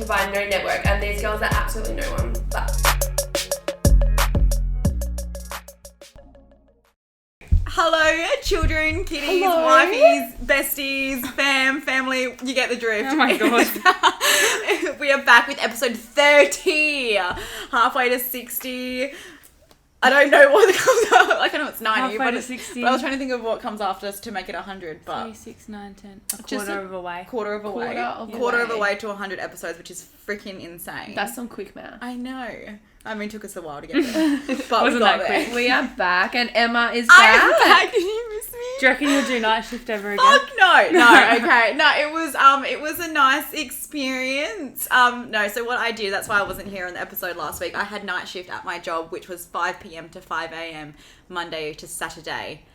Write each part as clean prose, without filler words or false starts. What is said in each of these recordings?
to by no network, and these girls are absolutely no one. Hello, children, kitties, Hello. wifeys, besties, family. You get the drift. Oh my god. We are back with episode 30. Halfway to 60. I don't know what comes up. Like, I know it's 90. Halfway to 60. But I was trying to think of what comes after us to make it 100. But 3, 6, 9, 10. A Just quarter of a way. quarter of a way. Quarter of a way to 100 episodes, which is freaking insane. That's some quick math. I know. I mean, it took us a while to get there. But Wasn't we got that there. quick? We are back and Emma is I'm back. back. Did you miss me? Do you reckon you'll do night shift ever again? Fuck no, okay. No, it was a nice experience. No, so what I do, that's why I wasn't here on the episode last week. I had night shift at my job, which was 5 p.m. to 5 a.m. Monday to Saturday.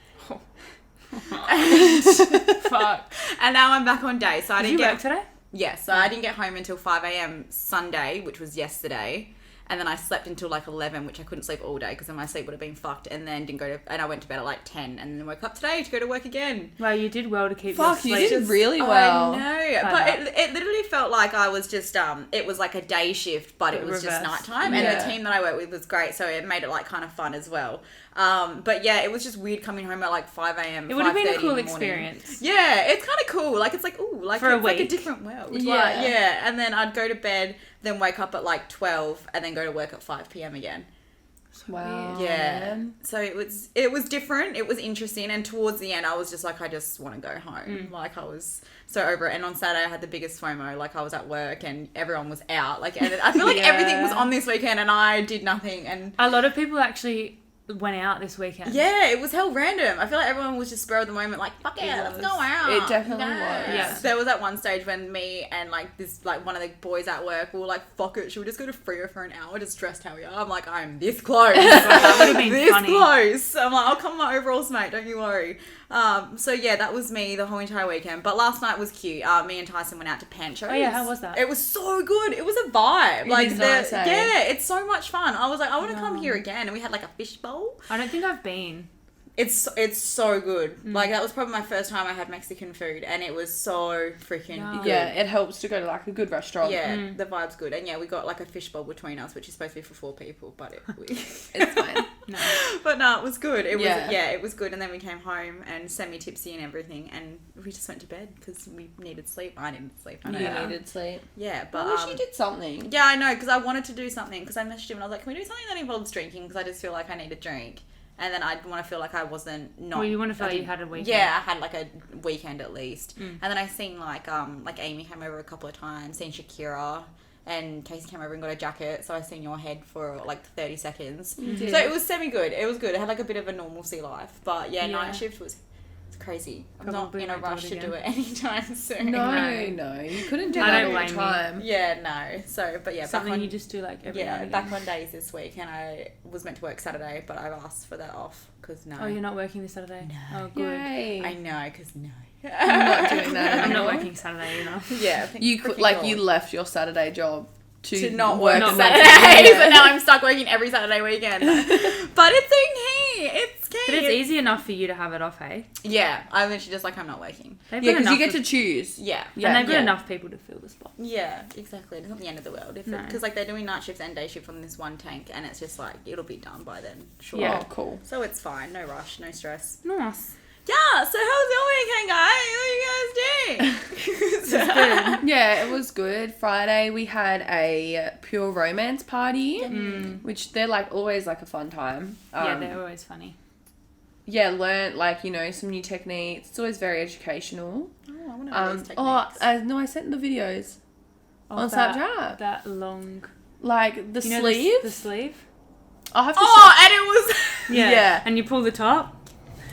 Fuck. And now I'm back on day. So I Did didn't you get work today? Yes, so I didn't get home until 5 a.m. Sunday, which was yesterday. And then I slept until like 11, which I couldn't sleep all day because then my sleep would have been fucked. And then and I went to bed at like 10 and then woke up today to go to work again. Well, you did well to keep Fuck, you your sleep. did really well. I know, but it literally felt like I was just, it was like a day shift, but it was just reverse. nighttime. Yeah. And the team that I work with was great, so it made it like kind of fun as well. But yeah, it was just weird coming home at like 5 a.m. It would have been a 5:30 cool in the morning. experience. Yeah, it's kind of cool. Like, it's like, ooh, like, For a it's like a week. different world. Yeah. Like, yeah. And then I'd go to bed, then wake up at like 12, and then go to work at 5 p.m. again. Wow. Yeah. man. So it was different. It was interesting. And towards the end, I was just like, I just want to go home. Like, I was so over it. And on Saturday, I had the biggest FOMO. Like, I was at work and everyone was out. Like, and I feel like Yeah. everything was on this weekend and I did nothing. And A lot of people actually went out this weekend. yeah, it was hell random. I feel like everyone was just spur of the moment, like, fuck yeah, let's go out. It definitely was. Yeah. There was at one stage when me and like this, like one of the boys at work were like, fuck it, should we just go to Freo for an hour, just dressed how we are? I'm like, I'm this close. That would have been this funny. close. I'm like, I'll come in my overalls, mate, don't you worry. So yeah, that was me the whole entire weekend. But last night was cute. Me and Tyson went out to Pancho's. Oh yeah, how was that? It was so good. It was a vibe. It Like, is nice, eh? yeah, it's so much fun. I was like, I want to come here again. And we had like a fish bowl. I don't think I've been. It's so good. Like, that was probably my first time I had Mexican food, and it was so freaking Yeah. good. Yeah, it helps to go to like a good restaurant. Yeah, the vibe's good. And yeah, we got like a fishbowl between us, which is supposed to be for 4 people, but It's fine. No. but no, it was good. It was Yeah. it was good. And then we came home and semi-tipsy and everything, and we just went to bed because we needed sleep. I needed sleep. I know. You that. needed sleep. Yeah, I but wish you did something. yeah, I know, because I wanted to do something, because I messaged him and I was like, can we do something that involves drinking? Because I just feel like I need a drink. And then I'd want to feel like I wasn't not... Well, you want to feel I like you didn't- had a weekend. Yeah, I had like a weekend at least. And then I seen like Amy came over a couple of times, seen Shakira, and Casey came over and got a jacket. So I seen your head for like 30 seconds. did. So it was semi-good. It was good. It had like a bit of a normalcy life. But yeah, Yeah. night shift was... It's crazy. I'm Probably not in a won't do rush it to do it again. anytime soon. No, you couldn't do I that don't all the blame you. time. Yeah, no. So, but yeah, Something back on, you just do like every now yeah, and back again. on days this week, and I was meant to work Saturday, but I've asked for that off because no. Oh, you're not working this Saturday? No. Oh, good. Yay. I know, because no. I'm not doing that I'm not anymore. working Saturday either. Yeah, I think You could freaking like God. you left your Saturday job to not work Not Saturdays, Yeah. and now I'm stuck working every Saturday weekend. But it's okay. It's key. But it's easy enough for you to have it off, hey? Yeah, I'm literally just like, I'm not working. They've Yeah, got because you enough get to of- choose. Yeah. Yeah, and they've got yeah. enough people to fill the spot. Yeah, exactly. It's not the end of the world. No. Because like they're doing night shifts and day shift on this one tank, and it's just like, it'll be done by then. Sure. Yeah. Oh, cool. So it's fine. No rush. No stress. Nice. Yeah, so how was your weekend, guys? What are you guys doing? Yeah, it was good. Friday we had a pure romance party, which they're like always like a fun time. Yeah, they're always funny. Yeah, learnt like, you know, some new techniques. It's always very educational. Oh, I want to know these techniques. No, I sent the videos Oh, on that, Snapchat. That long... Like the You know sleeve. The sleeve? I'll have to Oh, and it was... Yeah. Yeah. And you pull the top?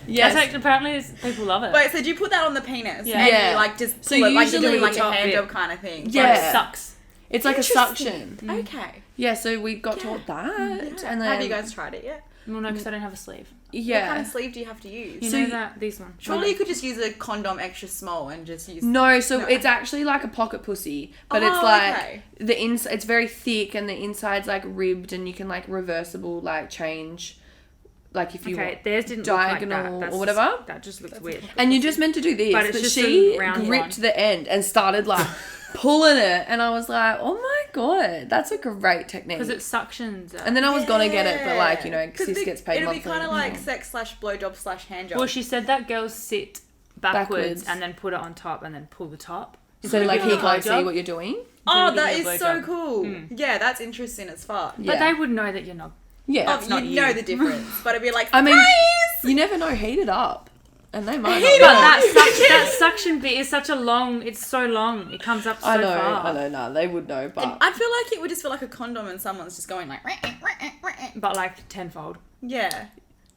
yes. That's like, apparently people love it. Wait, so do you put that on the penis? Yeah. And Yeah. you like just So pull it like you're usually doing like a top hand bit. job kind of thing? Yeah. But it sucks. It's like a Interesting. suction. Okay. Yeah, so we got taught that. Yeah. And then, Have you guys tried it yet? Well, no, because I don't have a sleeve. What Yeah. kind of sleeve do you have to use? You So know you- that? These one. Surely you could just use a condom extra small and just use... No, so No. it's actually like a pocket pussy, but Oh, it's like okay. it's very thick and the inside's like ribbed and you can like reversible like change like if you Okay, want theirs didn't diagonal look like that. or whatever. That just looks weird. And you're just meant to do this. But it's But just she a round gripped one. the end and started like pulling it. And I was like, oh my God, that's a great technique. Because it suctions. And then I was going to get it, but like, you know, 'Cause sis gets paid It'll monthly. be kind of like sex/blowjob/handjob. Well, she said that girls sit backwards Backwards. and then put it on top and then pull the top. So Instead of like giving he a can't see blowjob. what you're doing. oh, Instead of that giving a is so blowjob. cool. Mm. Yeah, that's interesting as fuck. But Yeah. they would know that you're not. Yeah. Oh, not you you. know the difference, but it'd be like, I mean, "Surprise!" you never know, heat it up. And they might Heat not But know. that suction bit is such a long. It's so long. It comes up so I know, far. I know, no, they would know, but I feel like it would just feel like a condom and someone's just going like, But like tenfold. yeah.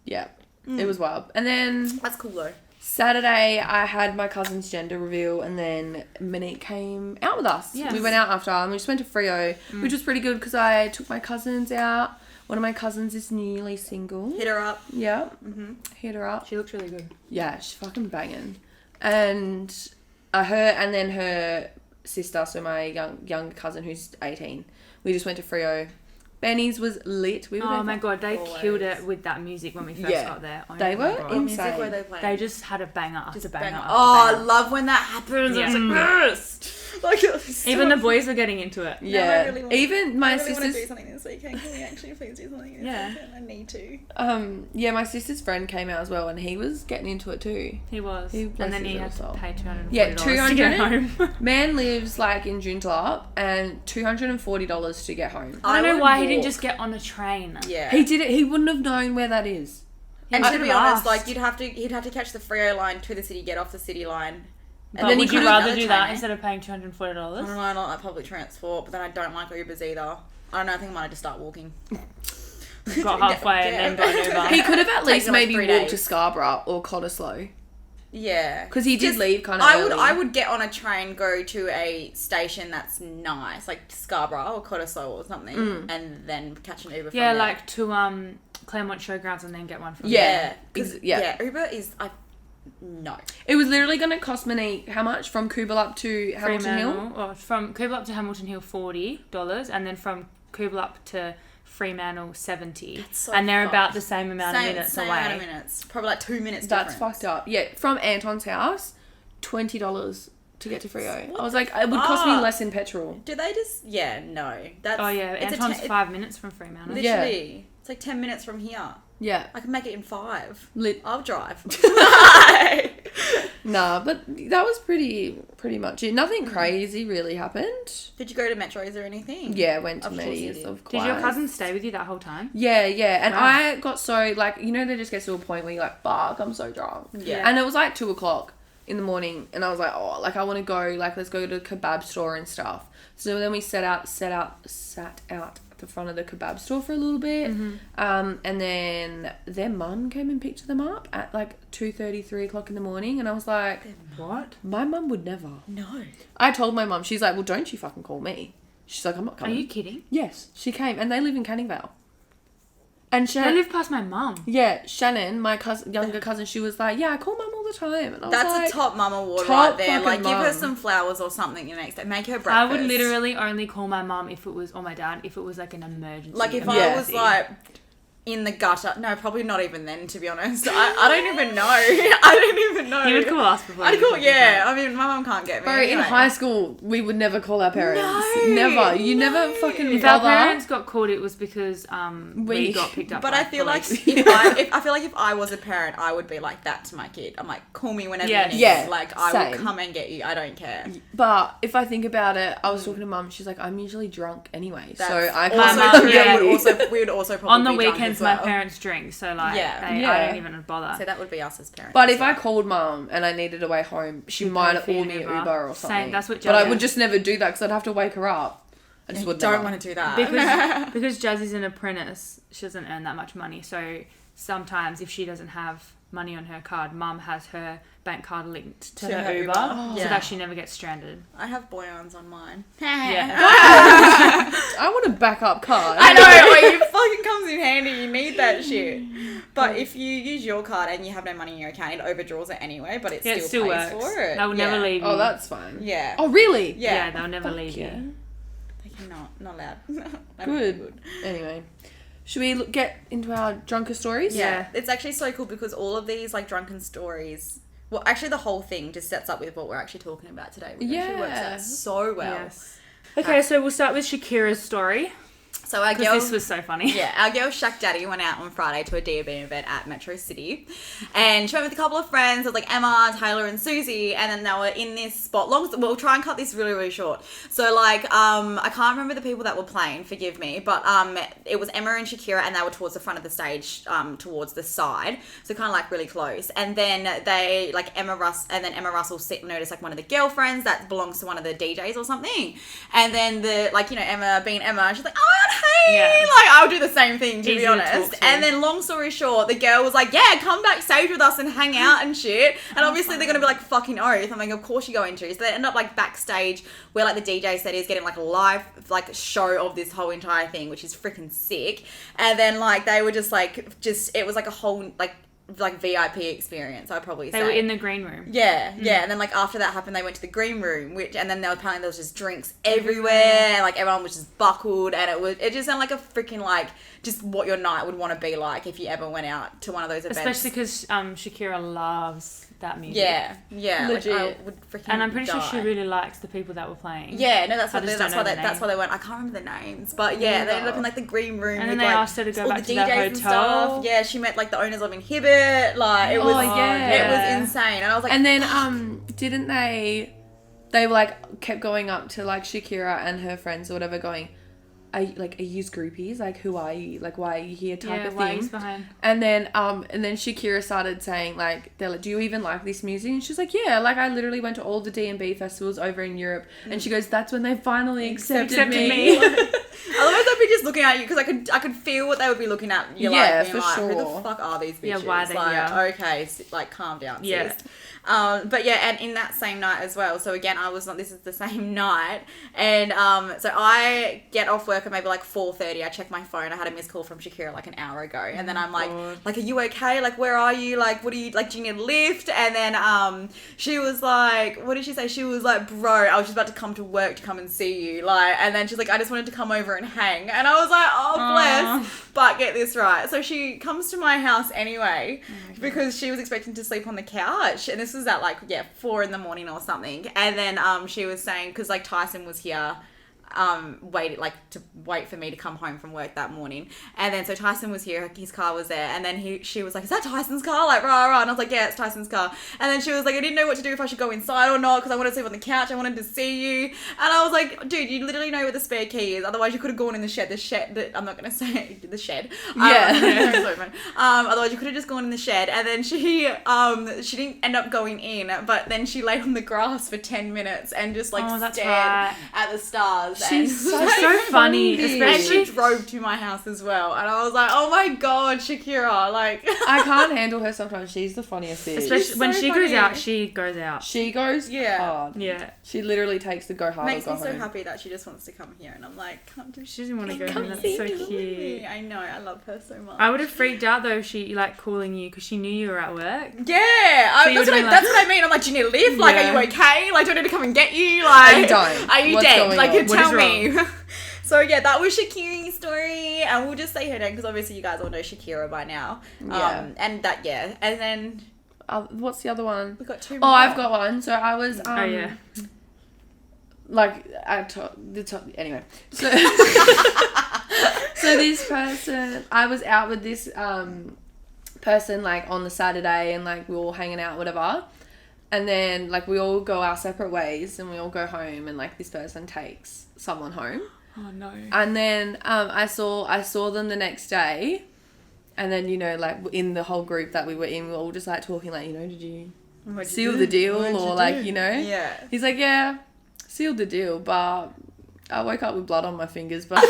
yeah, it was wild. And then That's cool though. Saturday, I had my cousin's gender reveal, and then Monique came out with us. Yes. We went out after, and we just went to Frio, which was pretty good because I took my cousins out. One of my cousins is newly single. Hit her up. Yeah, hit her up. She looks really good. Yeah, she's fucking banging. And her and then her sister, so my young cousin who's 18. We just went to Frio. Benny's was lit. We were there Oh my for- god, they Always. killed it with that music when we first Yeah. got there. Oh They my were God. What music insane. were they playing? They just had a banger after Just banger. banger. After Oh, I banger. love when that happens. Yeah. It's like, yes. Like, it's so Even the boys were getting into it. Yeah, I really want- even my I really want to do sister's something this weekend. Can we actually please do something this Yeah. weekend? I need to. yeah, my sister's friend came out as well, and he was getting into it too. He was. He and bless then his he had little to soul. pay $240 Yeah, to get 200. home. Man lives like in Joondalup, and $240 to get home. I don't know would why he didn't walk. just get on a train. Yeah. He did it. He wouldn't have known where that is. And He to be should've honest, asked. like he'd have to catch the Frio line to the city, get off the city line, But then he would you could've rather done the do that train. instead of paying I don't $240? know, I don't like public transport, but then I don't like Ubers either. I don't know, I think I might just start walking. Got halfway and then got an Uber. He could have at Take least you, like, maybe 3 walked days. to Scarborough or Cottesloe. Yeah. Because he did Just- leave kind of early. I would get on a train, go to a station that's nice, like Scarborough or Cottesloe or something, and then catch an Uber from Yeah, there. like to Claremont Showgrounds and then get one from Yeah. 'Cause, Yeah. Uber is, no. It was literally going to cost Monique how much from Coolbellup to Hamilton Hill? Fremantle. Or from Coolbellup to Hamilton Hill, $40, and then from Coolbellup to Fremantle, $70. That's so and they're fucked. about the same amount of minutes same away. amount of minutes. Probably like 2 minutes That's difference. fucked up. Yeah, from Anton's house, $20 to get to Frio. I was like, it would cost me fuck? less in petrol. Do they just, yeah, no. That's, Oh yeah, it's Anton's a 5 minutes from Fremantle. literally, it's like 10 minutes from here. Yeah. I can make it in 5. Lit. I'll drive. Nah, but that was pretty much it. Nothing crazy really happened. Did you go to Metros or anything? Yeah, went to Of course you Medes, did. of course. Did your cousin stay with you that whole time? Yeah. And Wow. I got so, like, you know, there just gets to a point where you're like, fuck, I'm so drunk. Yeah. And it was like 2:00 in the morning, and I was like, oh, like, I want to go, like, let's go to the kebab store and stuff. So then we sat out at the front of the kebab store for a little bit. And then their mum came and picked them up at like 2:30, 3:00 in the morning, and I was like, What? my mum would never. No. I told my mum, she's like, well, don't you fucking call me. She's like, I'm not Are coming. you kidding? Yes, she came, and they live in Canning Vale. And I live past my mum. yeah, Shannon, my younger cousin, she was like, yeah, I call mum all the time. And I was That's like, a top mum award top right there. fucking Like, give her mum. some flowers or something the next day. Make her breakfast. I would literally only call my mum if it was, or my dad, if it was like an emergency. Like, if Yeah. I was, like, in the gutter. No, probably not even then, to be honest. I don't even know. I don't even know. You would call us before. I'd you call, called yeah. your I mean, my mum can't get me. Bro, in anyway. high school, we would never call our parents. No, Never. You never no. fucking If our bother. parents got called, it was because we got picked up. But by I feel like police. I feel like if I was a parent, I would be like that to my kid. I'm like, call me whenever Yes. you need. Yeah, Like, I same. will come and get you. I don't care. But if I think about it, I was talking to mum. She's like, I'm usually drunk anyway, so That's I also can't mum, true. yeah. We would also probably on the be drunk weekends, as well. my parents drink, so like, Yeah. I Yeah. don't even bother. So that would be us as parents. But if as well. I called mum and I needed a way home, she She'd might pay have for ordered your me an Uber. Uber or Same, something. that's what But I Jazz would does. just never do that because I'd have to wake her up. I just would don't never. want to do that. because Jazzy's an apprentice, she doesn't earn that much money. So sometimes if she doesn't have money on her card, mum has her bank card linked to her Uber, Oh. so Yeah. that she never gets stranded. I have boyons on mine. Yeah. I want a backup card. I know, like, it fucking comes in handy. You need that shit. But if you use your card and you have no money in your account, it overdraws it anyway, but it Yeah, still it pays still works. for it. They will never leave you. Oh, that's fine. Yeah. Oh, really? Yeah. Yeah, they'll never Fuck leave yeah. you. They cannot. Not allowed. Good. Anyway. Should we get into our drunken stories? Yeah. It's actually so cool because all of these like drunken stories, well, actually the whole thing just sets up with what we're actually talking about today. Which actually works out so well. Yes. Okay, so we'll start with Shakira's story. So our Because girl, this was so funny. Yeah, our girl Shaq Daddy went out on Friday to a D&B event at Metro City, and she went with a couple of friends. It was like Emma, Taylor, and Susie, and then they were in this spot. We'll try and cut this really, really short. So like, I can't remember the people that were playing. Forgive me, but it was Emma and Shakira, and they were towards the front of the stage, towards the side, so kind of like really close. And then they like Emma Russell noticed like one of the girlfriends that belongs to one of the DJs or something, and then Emma being Emma, she's like, oh, hey, like I'll do the same thing to be honest. And then long story short, the girl was like, yeah, come backstage with us and hang out and shit. And obviously they're gonna be like fucking oath. I'm like, of course you're going to. So they end up like backstage where like the DJ set is, getting like a live like show of this whole entire thing, which is freaking sick. And then like they were just it was like a whole like VIP experience, I'd probably say. They were in the green room. Yeah. And then like after that happened, they went to the green room, and then apparently there was just drinks everywhere, and like everyone was just buckled, and it just sounded like a freaking like just what your night would want to be like if you ever went out to one of those events. Especially because Shakira loves that music. Yeah, legit. Like, I would freaking and I'm pretty sure she die. really likes the people that were playing. Yeah, no, that's why they went. I can't remember the names, but yeah, they ended up in like the green room. And then with, they like, asked her to go all back the to DJs their and hotel. stuff. Yeah, she met like the owners of Inhibit. Like it was, it was insane. And I was like, and then didn't they were like kept going up to like Shakira and her friends or whatever, going, are you groupies? Like, who are you? Like, why are you here? Type of why thing. he's behind. And then Shakira started saying like, they're like, do you even like this music? And she's like, yeah, like I literally went to all the D&B festivals over in Europe. And she goes, that's when they finally accepted me. Otherwise I'd be just looking at you because I could feel what they would be looking at you like, being like, who the fuck are these bitches? Yeah, why are they here? Okay, like calm down, sis. Yeah. But yeah, and in that same night as well, so again, this is the same night, and so I get off work at maybe like 4:30, I check my phone, I had a missed call from Shakira like an hour ago, and then I'm like, are you okay? Like, where are you? Like, what do you, like, do you need a lift? And then she was like, what did she say? She was like, bro, I was just about to come to work to come and see you, like, and then she's like, I just wanted to come over and hang, and I was like, oh, bless. But get this right, so she comes to my house anyway, because she was expecting to sleep on the couch, and this was at like 4 a.m. or something, and then she was saying, because like Tyson was here wait for me to come home from work that morning, and then so Tyson was here, his car was there, and then she was like, is that Tyson's car? Like, rah, and I was like, yeah, it's Tyson's car. And then she was like, I didn't know what to do, if I should go inside or not, because I wanted to sleep on the couch, I wanted to see you. And I was like, dude, you literally know where the spare key is, otherwise you could have gone in the shed, I'm not going to say the shed. Otherwise you could have just gone in the shed. And then she didn't end up going in, but then she laid on the grass for 10 minutes and just like stared at the stars. She's so funny, especially. And she drove to my house as well, and I was like, oh my god, Shakira, like I can't handle her sometimes. She's the funniest bitch. Especially when she goes out, she goes out. She goes hard. Yeah. She literally takes the go hard. Makes or me go so home. happy that she just wants to come here, and I'm like, she doesn't want to go home. That's so cute. I know, I love her so much. I would have freaked out though if she like calling you because she knew you were at work. Yeah, So that's what I mean. I'm like, do you need a lift? Like, are you okay? Like, do I need to come and get you? Like, I don't. Are you What's dead? going Like, on? tell me. So yeah, that was Shakira's story, and we'll just say her name because obviously you guys all know Shakira by now. Yeah. And then what's the other one? we got 2 more. Oh, I've got one. So I was anyway. So so this person, I was out with this person like on the Saturday, and like we were all hanging out, whatever. And then like we all go our separate ways, and we all go home, and like this person takes someone home. Oh no. And then I saw them the next day, and then like in the whole group that we were in, we were all just like talking, like, did you seal the deal, or like Yeah. He's like, yeah, sealed the deal, but I woke up with blood on my fingers. But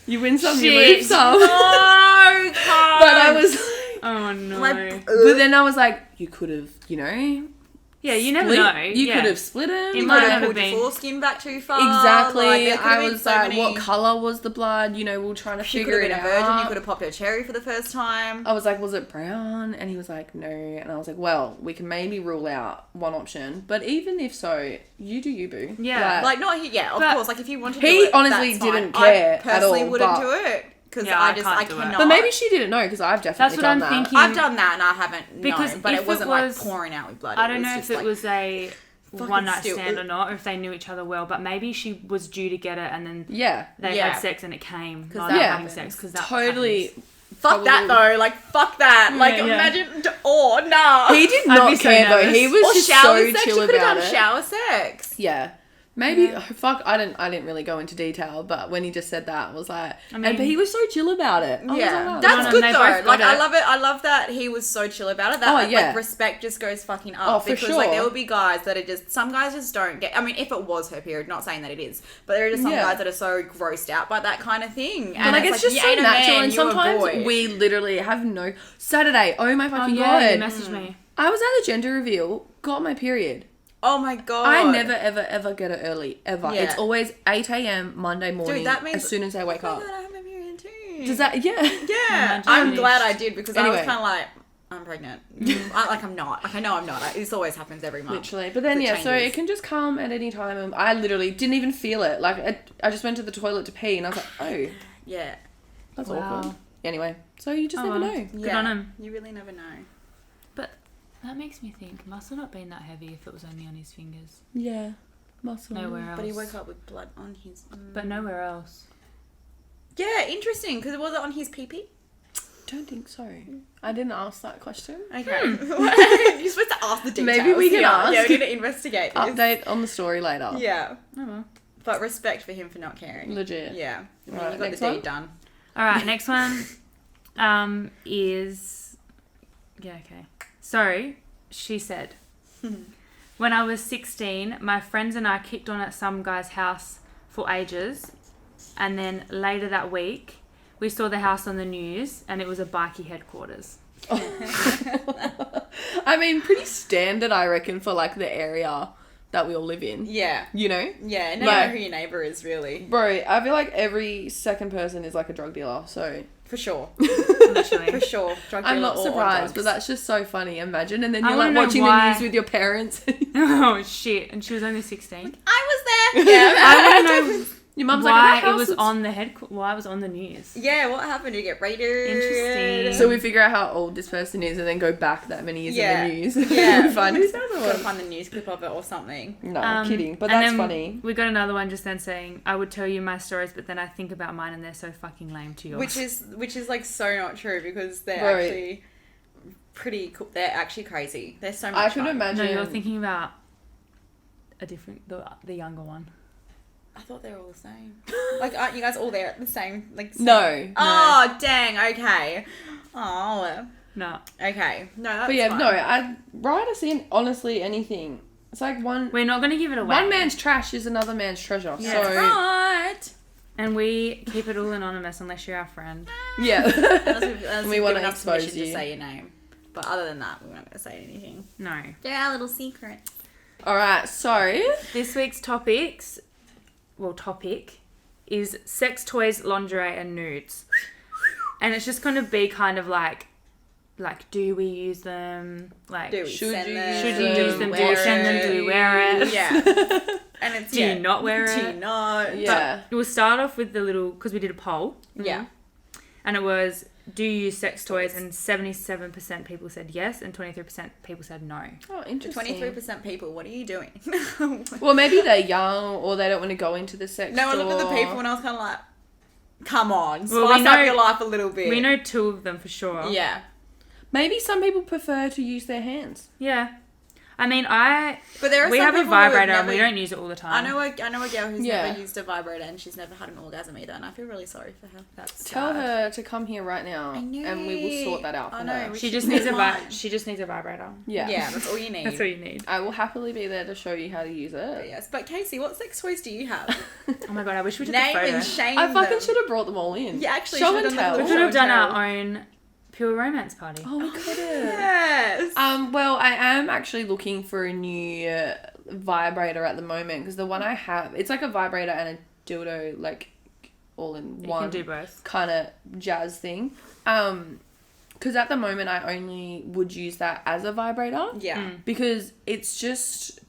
you win some, you lose some. No, But I was like, Oh no. but then I was like, you could have, Yeah, you never split. know. You could have split him. You might might have have pulled been. your foreskin back too far. Exactly. Like, there could have I been was so like, many... what colour was the blood? We were trying to She could figure have it been a virgin. out. You could have popped her cherry for the first time. I was like, was it brown? And he was like, no. And I was like, well, we can maybe rule out one option. But even if so, you do you, boo. Yeah. Like, not he. Yeah, of But course. Like, if you wanted to he do it, honestly that's fine. didn't care I personally at all, wouldn't but do it. Because Yeah, I can't do it. cannot. But maybe she didn't know because I've definitely what done I'm that. thinking. I've done that and I haven't Because known, but if it wasn't it was- like pouring out with blood. I don't was know just if it like, was a fucking one night still- stand or not, or if they knew each other well. But maybe she was due to get it, and then Yeah. they Yeah. had sex and it came. Not that having happens. sex because that Totally. happens. Fuck that though. Like fuck that. Like yeah. imagine. Oh no. He did I'd not be so care though. nervous. He was or just shower so sex. chill You could have about done it. shower sex. Yeah. Maybe fuck. I didn't really go into detail, but when he just said that, I was like, but he was so chill about it. I was Yeah, like, wow. that's on, good they though. both Like got I it. love it. I love that he was so chill about it. That Oh, yeah. like respect just goes fucking up. Oh, for because like sure. there will be guys that are just some guys just don't get. I mean, if it was her period, not saying that it is, but there are just some Yeah. guys that are so grossed out by that kind of thing. But like it's just you so ain't a natural, man, and you're a sometimes boy. we literally have no Saturday. Oh my Oh fucking yeah, you god! messaged me. I was at a gender reveal, got my period. Oh my god! I never ever get it early ever. Yeah. It's always 8 a.m. Monday morning. that means- as soon as I wake Oh up. my god, I have my period too. Does that? Yeah. Yeah, Imagine I'm it. glad I did because I was Anyway. kind of like, I'm pregnant. I'm not. Like I know I'm not. Like, this always happens every month. Literally. But then, It yeah, so changes. it can just come at any time. And I literally didn't even feel it. Like, I just went to the toilet to pee and I was like, oh, Yeah. that's Wow. awkward. Anyway, so you just Oh, never well. know. Good on him. You really never know. But that makes me think, must have not been that heavy if it was only on his fingers. Yeah. Muscle. Nowhere else. But he woke up with blood on his. But nowhere else. Yeah, interesting. Because was it on his pee-pee? Don't think so. I didn't ask that question. Okay. You're supposed to ask the details. Maybe we can ask. Yeah, we need to investigate this. Update on the story later. Yeah. Oh well. But respect for him for not caring. Legit. Yeah. I mean, Right, you got next the deed one? done. All right, next one is yeah, okay. So, she said, when I was 16, my friends and I kicked on at some guy's house for ages, and then later that week, we saw the house on the news, and it was a bikie headquarters. I mean, pretty standard, I reckon, for like the area that we all live in. Yeah. You know? Yeah, now Like- you know who your neighbour is, really. Bro, I feel like every second person is like a drug dealer, so For sure. Literally. For sure. Drug I'm dealer not or on surprised, drugs. but that's just so funny. Imagine, and then I you're wanna like know watching why- the news with your parents. Oh shit! And she was only 16. I was there. Yeah. I want to know Your mum's why like, "That it house was looks-" on the why it was on the news. Yeah, what happened? Did you get raided? Interesting. So we figure out how old this person is, and then go back that many years Yeah. in the news. Yeah. We find who's that Gotta one. find the news clip of it or something. No, kidding, but and that's then funny. We got another one just then saying, I would tell you my stories, but then I think about mine and they're so fucking lame to yours. Which is like so not true because they're Bro. actually pretty cool. They're actually crazy. They're so much I could fun. No, imagine. you're thinking about a different, the younger one. I thought they were all the same. Like, aren't you guys all there at the same? Like, same? No. Oh, dang. Okay. Oh. No. Okay. No, that's But yeah, fine. no, I'd rather see honestly anything. It's like We're not going to give it away. one man's trash is another man's treasure. Yeah. So Right. And we keep it all anonymous unless you're our friend. yeah. Unless We we've wanna given us expose permission you. to say your name. But other than that, we're not going to say anything. No. They're our little secret. All right. So This week's topic is sex toys, lingerie, and nudes. And it's just going to be kind of like, do we use them? Like, Do we Should send you them? should you use them? Do Wear you send them? Do we wear it? Yeah. And it's, Do you not wear Do you it? not? yeah. We'll start off with the little, because we did a poll. Yeah. And it was, do you use sex toys? And 77% people said yes, and 23% people said no. Oh, The interesting. 23% people, what are you doing? Well, maybe they're young or they don't want to go into the sex No, I store. looked at the people and I was kind of like, come on, Well, spice we up know- your life a little bit. We know 2 of them for sure. Yeah. Maybe some people prefer to use their hands. Yeah. I mean, But there are we some have a people who have vibrator and we never- don't use it all the time. I know a girl who's Yeah. never used a vibrator and she's never had an orgasm either, and I feel really sorry for her. That's Tell sad. her to come here right now, I know. and we will sort that out for I know, her. we She should just make needs a mine. she just needs a vibrator. Yeah. Yeah, that's all you need. That's all you need. I will happily be there to show you how to use But it. yes, but Casey, what sex toys do you have? Oh my god, I wish we took Name a photo. and shame I fucking them. should have brought them all in. Yeah, actually, show should've and done the tell. We little should have done Tell. our own pure romance party. Oh, we could have. Yes. Well, I am actually looking for a new vibrator at the moment because the one I have, it's like a vibrator and a dildo, like all in You one can do both. kind of jazz thing. Because at the moment I only would use that as a vibrator Yeah. because it's just,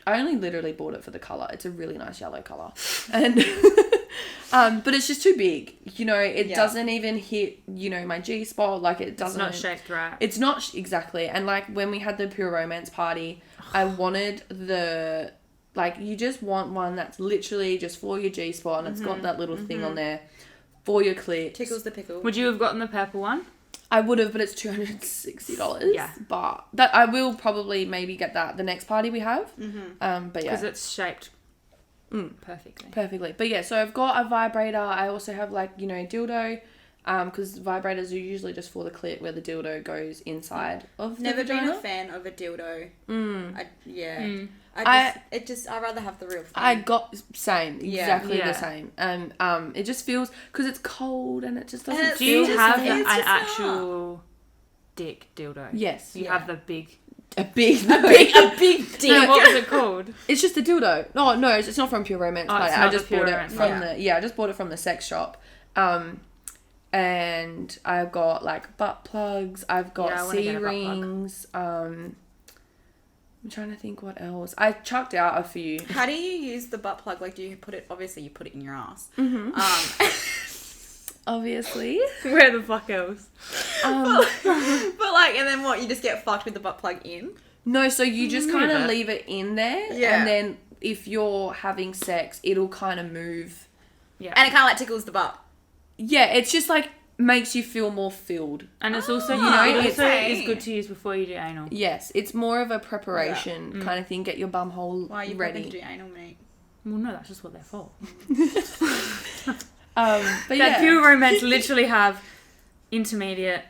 I only literally bought it for the color. It's a really nice yellow color, and But it's just too big. You know, it doesn't even hit, you know, my G spot. Like, it doesn't. It's not shaped right. It's not exactly. And like when we had the Pure Romance party, I wanted the, like, you just want one that's literally just for your G spot, and it's got that little thing on there for your clit. Tickles the pickle. Would you have gotten the purple one? I would have, but it's $260. Yeah. But that I will probably maybe get that the next party we have. But yeah. Because it's shaped perfectly. Perfectly. But yeah, so I've got a vibrator. I also have, like, you know, dildo. Because vibrators are usually just for the clit where the dildo goes inside of the Never vagina. been a fan of a dildo. I'd rather have the real thing. I got same, exactly Yeah. the same. And it just feels, because it's cold and it just doesn't And Do you feel have the same. an actual dick dildo? Yes. You have the big... A big big dick. No, what was it called? It's just a dildo. No, it's not from Pure Romance. Oh, Party. it's I not just the Pure bought it Romance from Party. I just bought it from the sex shop. And I've got, like, butt plugs. I've Yeah, I got wanna get C a butt plug. rings. I'm trying to think what else. I chucked out a few. How do you use the butt plug? Like, do you put it? Obviously, you put it in your ass. Obviously. Where the fuck else? But like, and then what? You just get fucked with the butt plug in. No, so you just kind Move of it. leave it in there. Yeah. And then if you're having sex, it'll kind of move. Yeah. And it kind of like tickles the butt. Yeah, it's just like makes you feel more filled. And it's also, Ah, it also okay. is good to use before you do anal. Yes, it's more of a preparation kind of thing. Get your bum hole Why are you ready. going to do anal, mate? Well, no, that's just what they're for. But That yeah. Pure Romance literally have intermediate.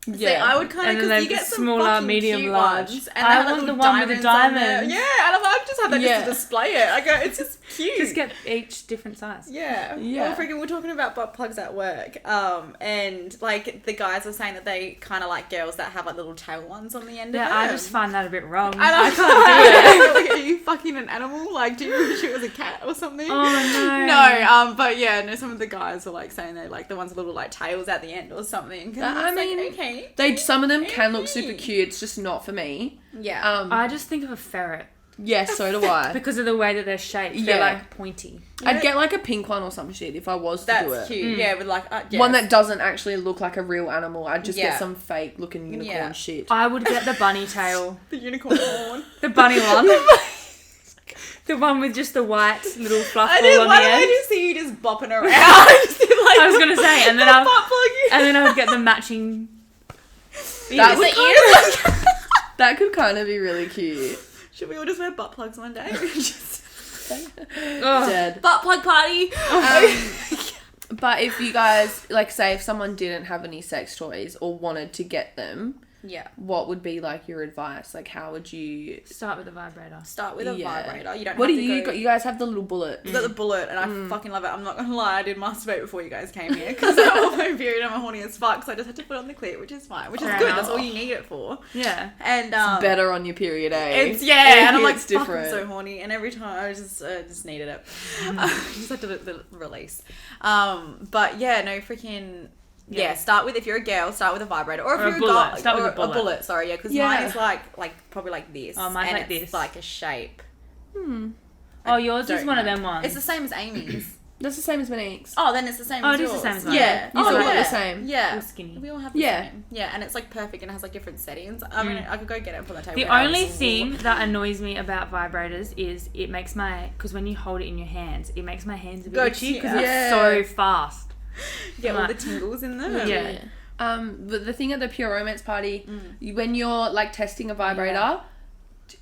Yeah. See, I would kind And of, then because you they've get some smaller, fucking medium, cute large. ones, and I they have want little the one with the diamonds on there. diamonds. Yeah, and I just have that Yeah. just to display it. I go, it's just cute. Just get each different size. Yeah. Yeah. Well, freaking, we're talking about butt plugs at work. And like the guys were saying that they kind of like girls that have like little tail ones on the end Yeah, of them. I just find that a bit wrong. I I can't do it. Like, are you fucking an animal? Like, do you wish it was a cat or something? Oh, no. No, but yeah, no, some of the guys were like saying they like the ones with little like tails at the end or something. And I it's like, mean, okay. Some of them can look super Okay. cute. It's just not for me. Yeah. I just think of a ferret Yes, so do I. because of the way that they're shaped. Yeah. They're like pointy. I'd get like a pink one or some shit if I was to do it. That's cute. Yeah, with like yeah. One that doesn't actually look like a real animal. I'd just Yeah. get some fake looking unicorn Yeah. shit. I would get the bunny tail. the unicorn horn. The bunny one. The one with just the white little fluff I ball did. on Why the did I end. just see you just bopping around? I just did, like, I was gonna say, and then butt I plug. and then I would get the matching. That ears. would kind of, that could kind of be really cute. Should we all just wear butt plugs one day? Just Ugh. Dead. butt plug party. But if you guys, like, say if someone didn't have any sex toys or wanted to get them, Yeah. what would be like your advice? Like, how would you? Start with a vibrator. Start with a Yeah. vibrator. You don't What have do to you go... got? You guys have the little bullet. You got the bullet, and I fucking love it. I'm not gonna lie, I did masturbate before you guys came here because I'm on my period and I'm horny as fuck, so I just had to put it on the clit, which is fine, which is Fair good. enough. That's all you need it for. Yeah. And Better on your period, eh? It's and I'm like, It's fuck, I'm different. so horny, and every time I just needed it. Just had to the release. But yeah, no freaking. Yeah, start with, if you're a girl, start with a vibrator, or if Or a you're bullet. a guy, Start with or a bullet. Sorry, yeah, because Yeah. mine is like probably like this. Oh, mine's and like it's this. like a shape. Oh, yours is Don't one of know. them ones. It's the same as Amy's. That's the same as Monique's. Oh, then it's the same Oh, as it is yours. the same as mine. Yeah. You still yeah. got the same. Yeah. All skinny. We all have the Yeah. same. Yeah, and it's like perfect and it has like different settings. I mean, I could go get it and put it on the table. The and only it's- thing that annoys me about vibrators is it makes because when you hold it in your hands, it makes my hands a bit Go itchy because yeah. it's so fast. Get all Like- the tingles in them. Yeah. But the thing at the Pure Romance party, when you're like testing a vibrator,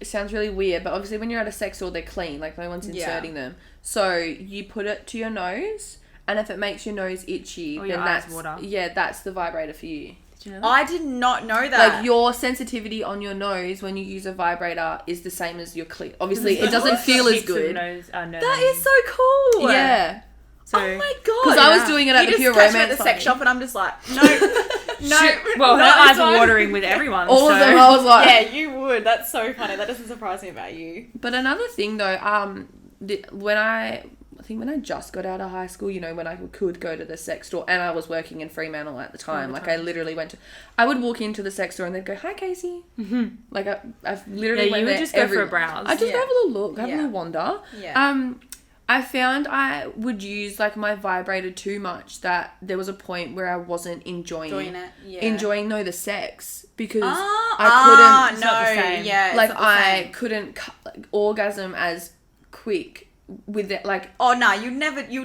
it sounds really weird, but obviously when you're at a sex store, they're clean, like no one's Yeah. inserting them. So you put it to your nose, and if it makes your nose itchy, Or then your eyes that's water. that's the vibrator for you. Did you know that? I did not know that. Like your sensitivity on your nose when you use a vibrator is the same as your clit. Obviously, it doesn't feel as Cheeks and good. That is so cool. Yeah. So, Oh my god. 'Cause I was doing it at You the just Pure catch me Romance at the sex party. shop and I'm just like, no, no. well, her not eyes this are one. watering with everyone. All of so. them, I was like... Yeah, you would. That's so funny. That doesn't surprise me about you. But another thing though, when I think when I just got out of high school, you know, when I could go to the sex store, and I was working in Fremantle at the time, like I literally I would walk into the sex store and they'd go, "Hi, Casey." Mm-hmm. Like I've literally Yeah, went you would there just go for a browse. I just Yeah. have a little look, have a Yeah. little wander. Yeah. I found I would use like my vibrator too much that there was a point where I wasn't enjoying it. Yeah. Enjoying the sex because I I couldn't It's not the same. Yeah. It's like not the I same. couldn't orgasm as quick with it like Oh no, you'd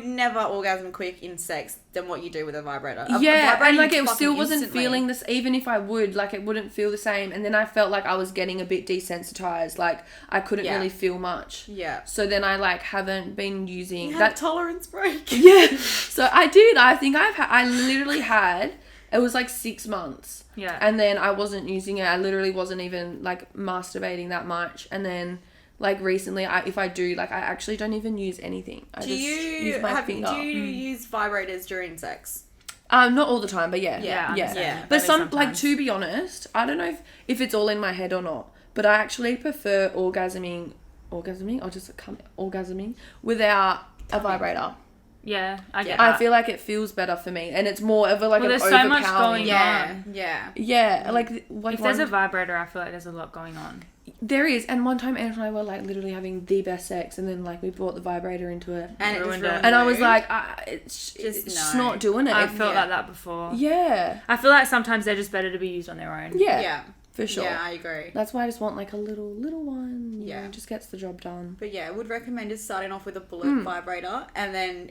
never orgasm quick in sex than what you do with a vibrator. yeah, and like it fucking still wasn't instantly. feeling this. Even if I would, like, it wouldn't feel the same. And then I felt like I was getting a bit desensitized. Like I couldn't Yeah. really feel much. Yeah. So then I like haven't been using You had that a tolerance break. Yeah. So I did. I think I literally had. It was like 6 months. Yeah. And then I wasn't using it. I literally wasn't even like masturbating that much. And then. Like recently, if I do, like I actually don't even use anything. I Do just you use my finger. Do you use vibrators during sex? Not all the time, but yeah. Yeah, Yeah. But Only some, like, sometimes. to be honest, I don't know if it's all in my head or not, but I actually prefer orgasming, or just orgasming without a vibrator. Yeah, I get I that. feel like it feels better for me, and it's more of a like Well, an there's so much overpowering. going Yeah. on. Yeah. Yeah, like If there's a vibrator, I feel like there's a lot going on. there is, and one time Anne and I were like literally having the best sex, and then like we brought the vibrator into it, And it just Ruined it. ruined and I the was mood. like, it's just no. not doing it. I've felt yeah. like that before. Yeah, I feel like sometimes they're just better to be used on their own. yeah, Yeah. for sure. Yeah, I agree. That's why I just want like a little one. Yeah. Just gets the job done. But yeah, I would recommend just starting off with a bullet Mm. vibrator and then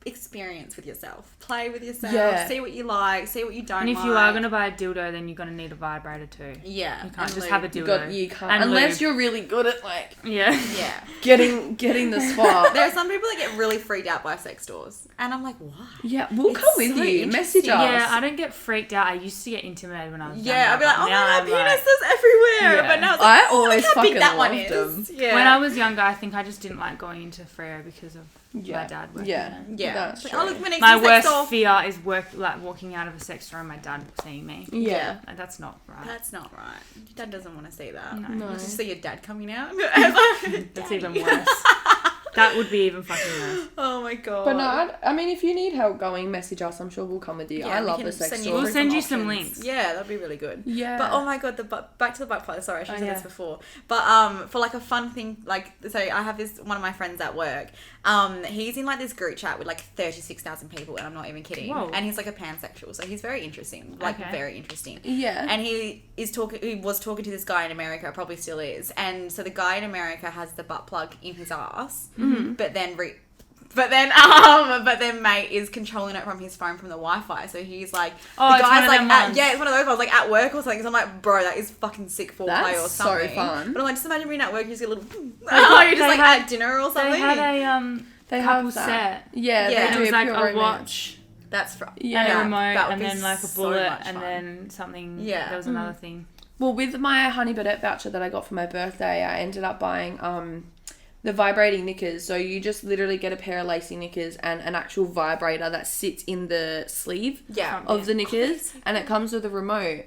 experience with yourself. Play with yourself. Yeah. See what you like. See what you don't And if like. you are going to buy a dildo, then you're going to need a vibrator too. Yeah. You can't and just lube. have a dildo. You can't And unless lube. you're really good at like Yeah. Yeah. getting the spot. There are some people that get really freaked out by sex doors. And I'm like, why? Yeah, we'll It's come with so you. Message interesting. us. Yeah, I don't get freaked out. I used to get intimidated when I was Yeah, I'd younger, be like, but oh now my I'm god, like- penises everywhere. Yeah. But now it's like, I always look how big fucking that one loved is. them. Yeah. When I was younger, I think I just didn't like going into Freo because of Yeah. my dad working Yeah. there. yeah. That's Like, true. oh, look, my next My sex worst doll. fear is walking out of a sex store and my dad seeing me. Yeah. Like, that's not right. That's not right. Your dad doesn't want to see that. No. No. You just see your dad coming out. That's even worse. That would be even fucking worse. Oh my god. But no, I mean, if you need help going, message us. I'm sure we'll come with you. I we love can the sex send store. We'll through send you some options. links. Yeah, that'd be really good. Yeah. But oh my god, back to the butt plug. Sorry, I should have Oh, said yeah. this before. But for like a fun thing, like so I have this one of my friends at work. He's in like this group chat with like 36,000 people, and I'm not even kidding. Whoa. And he's like a pansexual, so he's very interesting. Like Okay. very interesting. Yeah. And he was talking to this guy in America, probably still is. And so the guy in America has the butt plug in his ass, but then but then mate is controlling it from his phone from the Wi-Fi. So he's like, Oh, the it's guy's one of like, them ones. it's one of those ones, like at work or something. So I'm like, bro, that is fucking sick foreplay That's or so something. fun. But I'm like, just imagine being at work, you just get a little, got- you're just they like had- at dinner or something. They had a they couple have that. set. Yeah, Yeah. they And do it was like pure a romance. watch That's Yeah. and a that remote would and be then like a so bullet much and fun. then something. Yeah. There was another thing. Well, with my Honey Badette voucher that I got for my birthday, I ended up buying the vibrating knickers. So you just literally get a pair of lacy knickers and an actual vibrator that sits in the sleeve Yeah. of the knickers, and it comes with a remote.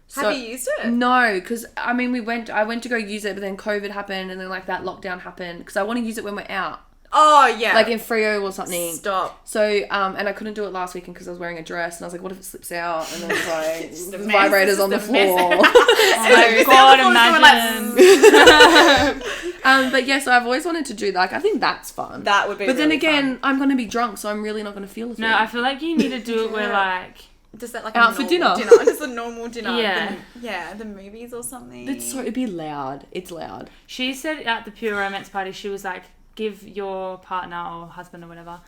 So, Have you used it? No, because I mean, I went to go use it, but then COVID happened, and then like that lockdown happened. Because I want to use it when we're out, Oh yeah. like in Freo or something. Stop. So, and I couldn't do it last weekend because I was wearing a dress, and I was like, what if it slips out? And then it was like, Just a the mess. vibrators It's on the just a mess. floor. Oh my god, imagine. But yeah, so I've always wanted to do that. Like, I think that's fun. That would be. But then really again, fun. I'm going to be drunk, so I'm really not going to feel a thing. No, I feel like you need to do it where like just that like Out a for normal dinner. Just a normal dinner. Yeah. The movies or something. It'd be loud. It's loud. she said at the Pure Romance party, she was like, give your partner or husband or whatever,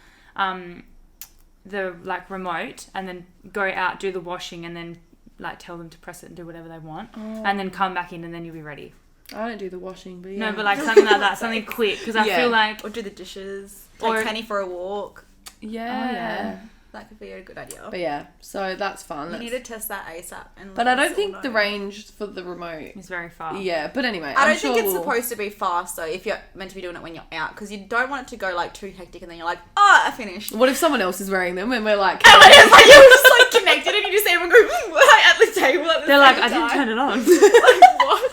the like remote, and then go out, do the washing, and then like tell them to press it and do whatever they want, and then come back in, and then you'll be ready. I don't do the washing, but yeah. No, but like something like that, something quick, because I Yeah. feel like Or do the dishes. Or- Take Penny for a walk. Yeah. That could be a good idea. But yeah, so that's fun. You need to test that ASAP. But I don't think the range for the remote. it's very far. Yeah, but anyway, I I'm don't think sure it's we'll- supposed to be fast though. If you're meant to be doing it when you're out, because you don't want it to go like too hectic, and then you're like, oh, I finished. What if someone else is wearing them and we're like, And it's like you're just like connected, and you just see everyone go like, at the table at the They're same like, time. I didn't turn it on. Like what?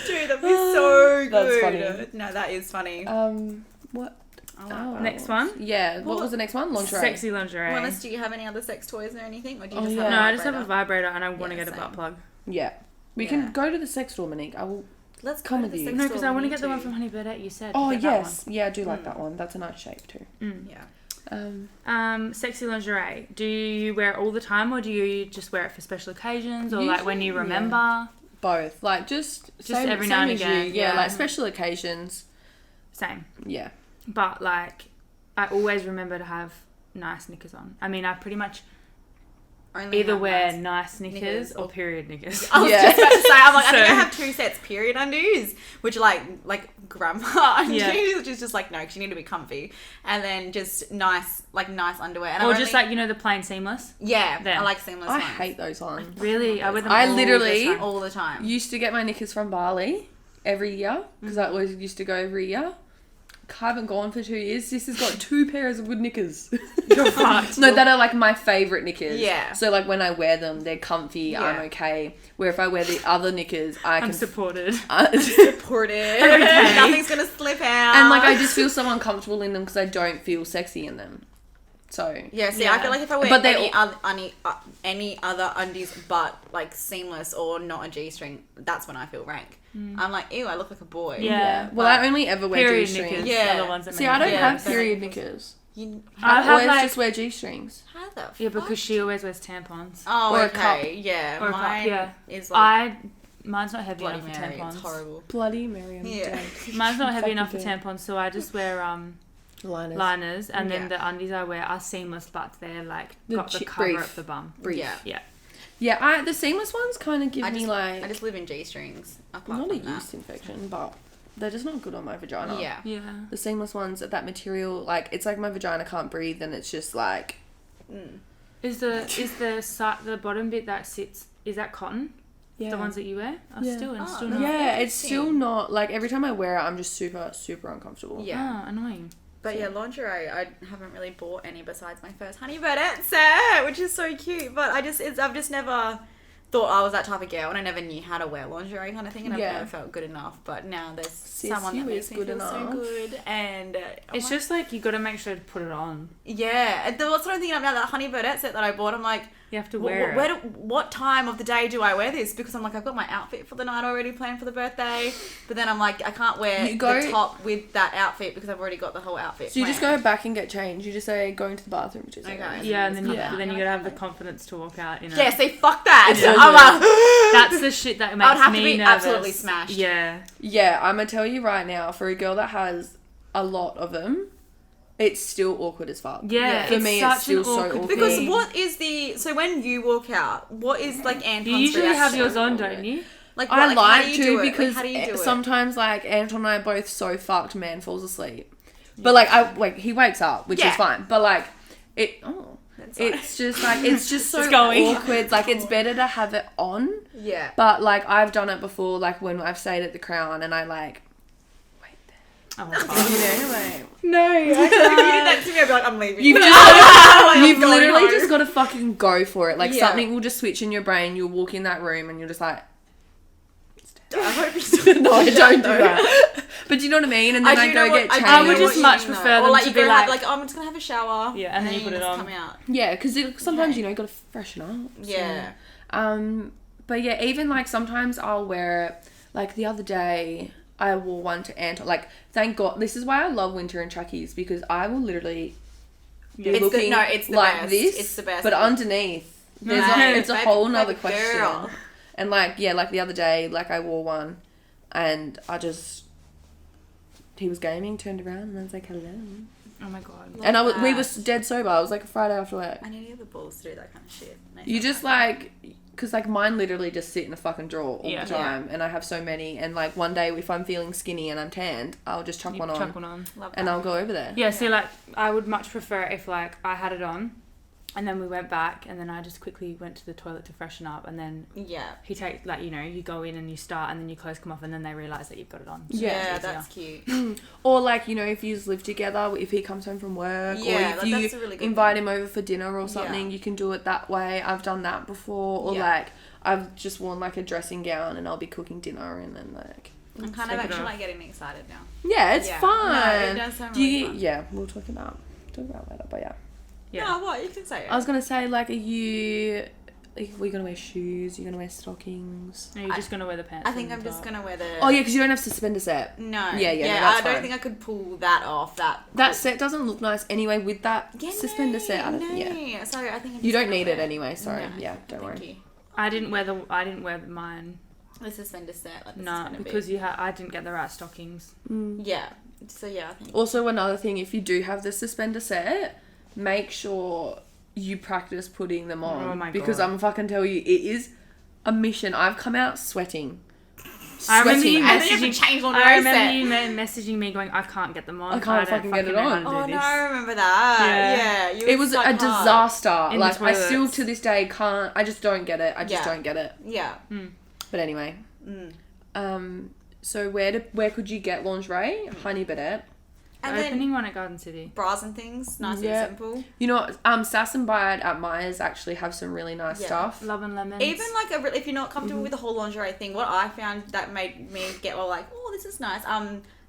Dude, that'd be so good. That's funny. No, that is funny. what? I like Oh. that. Next one? Yeah, what was the next one? Lingerie. Sexy lingerie. Honest, do you have any other sex toys or anything, or do you Oh, just yeah. have? No, a I just have a vibrator? vibrator and I want to Yeah, get a same. butt plug. Yeah. We Yeah. can go to the sex store, Monique. I will Let's come go to with the you. sex No, store, because I we want to need get the one from Honey Birdette you said. Oh Get that yes, yeah, I do like that one. That's a nice shape too. one. Yeah. Sexy lingerie. Do you wear it all the time, or do you just wear it for special occasions, or like when you Usually, remember? Both, like just every now and as again, you. Yeah, yeah. like special occasions. Same. Yeah. But like, I always remember to have nice knickers on. I mean, I pretty much Only either have wear nice nice knickers knickers or or- period knickers. I was Yeah. just about to say, I'm like, I think I So- have 2 sets period undies, which are like grandma undies, Yeah. which is just like, no, because you need to be comfy. And then just nice underwear. And Or I just only- like, you know, the plain seamless. yeah, them. I like seamless I ones. hate those ones. Really? I wear them I all literally- the time. all the time. Used to get my knickers from Bali every year because I always used to go every year. Haven't gone for 2 years. This has got 2 pairs of good knickers. You're fucked. No, that are like my favourite knickers. Yeah. So like when I wear them, they're comfy. Yeah. I'm okay. Where if I wear the other knickers, I I'm can. supported. Supported. Okay. Nothing's gonna slip out. And like I just feel so uncomfortable in them because I don't feel sexy in them. So Yeah, see, Yeah. I feel like if I wear But they any other undies but like seamless or not a G-string, that's when I feel rank. I'm like, ew, I look like a boy. Yeah. Well, I only ever wear Period G-strings. knickers Yeah. are the ones that See, make I me don't feel Yeah, have good. period knickers. You, I I have always like just wear G-strings. how the yeah, fuck? because she always wears tampons. Oh, or a okay. Yeah, Or a cup, mine yeah. is like Mine's not heavy Bloody enough for Mary. tampons. It's horrible. Bloody Mary, I'm Yeah. dead. Mine's not heavy Fucking enough for dead. tampons, so I just wear Liners. liners, and then Yeah. the undies I wear are seamless, but they're like The got the chi- cover brief. of the bum. Brief. Yeah. Yeah. Yeah, the seamless ones kind of give I me just, like I just live in G-strings. Apart not a from that. yeast infection, but they're just not good on my vagina. Yeah. Yeah. The seamless ones, that material, like it's like my vagina can't breathe, and it's just like Is the bottom bit that sits, is that cotton? yeah, The ones that you wear are Yeah. still Oh, still no. not. yeah, it's Interesting. still not like every time I wear it, I'm just super uncomfortable. Yeah. Oh, annoying. But yeah, lingerie, I haven't really bought any besides my first Honey Birdette set, which is so cute. But I've just never thought I was that type of girl, and I never knew how to wear lingerie kind of thing, and I've Yeah. never felt good enough. But now there's Sis, someone you that makes is me good feel enough. so good, and It's just like you got to make sure to put it on. yeah. And that's what I'm thinking about, that Honey Birdette set that I bought. I'm like, You have to wear it. what time of the day do I wear this? Because I'm like, I've got my outfit for the night already planned for the birthday, but then I'm like, I can't wear You go- the top with that outfit because I've already got the whole outfit. So you just planned. go back and get changed. You just say going to the bathroom, which is Okay. Yeah, and then you Yeah. then you gotta have the confidence to walk out. You know. Yeah, see, fuck that. Yeah. I'm like, That's the shit that makes I would have me to be nervous. absolutely smashed. Yeah. Yeah, I'm gonna tell you right now, for a girl that has a lot of them, it's still awkward as fuck. Yeah. For it's me, such it's still an so awkward awkward. because thing. what is so when you walk out, what is like Anton's You usually have reaction? yours on, don't you? Like, I what, like how do you to do it? because how do you do it? sometimes like Anton and I are both so fucked, man falls asleep. But like he wakes up, which Yeah. is fine. But like it That's fine. it's just like it's just so It's going. awkward. Like it's better to have it on. Yeah. But like I've done it before, like when I've stayed at the Crown and I like wait there. Oh, You fuck. know, like No, if you did that to me, I'd be like, I'm leaving. You've I'm going literally home. just got to fucking go for it. Like Yeah. something will just switch in your brain. You'll walk in that room and you're just like, I hope you do. no, I don't do that. But do you know what I mean? And then I, do go know what- get I changed. do I would know just what much you mean, prefer though. them or like to you be go like- I'm just gonna have a shower. Yeah, and then you put it just on. Come out. Yeah, because sometimes Okay. you got to freshen up. so. Yeah. But yeah, even like sometimes I'll wear it. Like the other day, I wore one to Anton. Like, thank God, this is why I love winter and trackies, because I will literally be It's looking it's the like best. this. It's the best. But underneath, there's No, it's a baby- whole nother baby question. girl. And like, yeah, like the other day, like I wore one, and he was gaming, turned around, and I was like, hello. Oh my god. Love And we that. were dead sober. I was like a Friday after work. I need to get the balls to do that kind of shit. You just like, because like mine literally just sit in a fucking drawer all Yeah. the time, and I have so many. And like one day, if I'm feeling skinny and I'm tanned, I'll just chuck You one on, chuck one on. Love and that. I'll go over there. Yeah, see, like, I would much prefer if, like, I had it on, and then we went back, and then I just quickly went to the toilet to freshen up, and then Yeah. he takes, like, you know, you go in and you start, and then your clothes come off, and then they realise that you've got it on. So Yeah, it's easier. that's cute. Or like, you know, if you live together, if he comes home from work, Yeah, or like, if you that's a really good invite thing. him over for dinner or something, Yeah. you can do it that way. I've done that before. Or Yeah. like, I've just worn like a dressing gown and I'll be cooking dinner, and then like, I'm kind Take of it actually off. like getting excited now. yeah, it's Yeah. fun. No, it does sound Do really you, fun. yeah, we'll talk about later, but yeah. Yeah. No, what? You can say it. I was gonna say, like, are you we're gonna wear shoes. You're gonna wear stockings. No, you're just gonna wear the pants. I think on I'm just top. gonna wear the. Oh yeah, because you don't have suspender set. No. Yeah, no, I that's don't fine. think I could pull that off. That set doesn't look nice anyway with that Yeah, suspender set. I don't, no. yeah. Sorry, I think I'm You just don't gonna need wear it anyway. Sorry. No, Yeah, don't thank worry. you. I didn't wear mine. The suspender set. Like, No, because I didn't get the right stockings. Yeah. So yeah, I think. Also, another thing, if you do have the suspender set, make sure you practice putting them on. Oh my because God. I'm fucking tell you, it is a mission. I've come out sweating. I remember you And then you have to messaging. change on I your remember set. you messaging me going, I can't get them on. I can't don't fucking get it know how on. to do Oh this. no, I remember that. Yeah. It was a disaster. In Like, the I still toilets. to this day can't. I just don't get it. I just Yeah. don't get it. Yeah. But anyway. So where could you get lingerie? Honey Bidet. And then Opening one at Garden City. bras and things, nice Yeah. and simple. You know what? Sass and Bite at Myers actually have some really nice Yeah. stuff. Love and Lemons. Even like if you're not comfortable with the whole lingerie thing, what I found that made me get all like, oh, this is nice.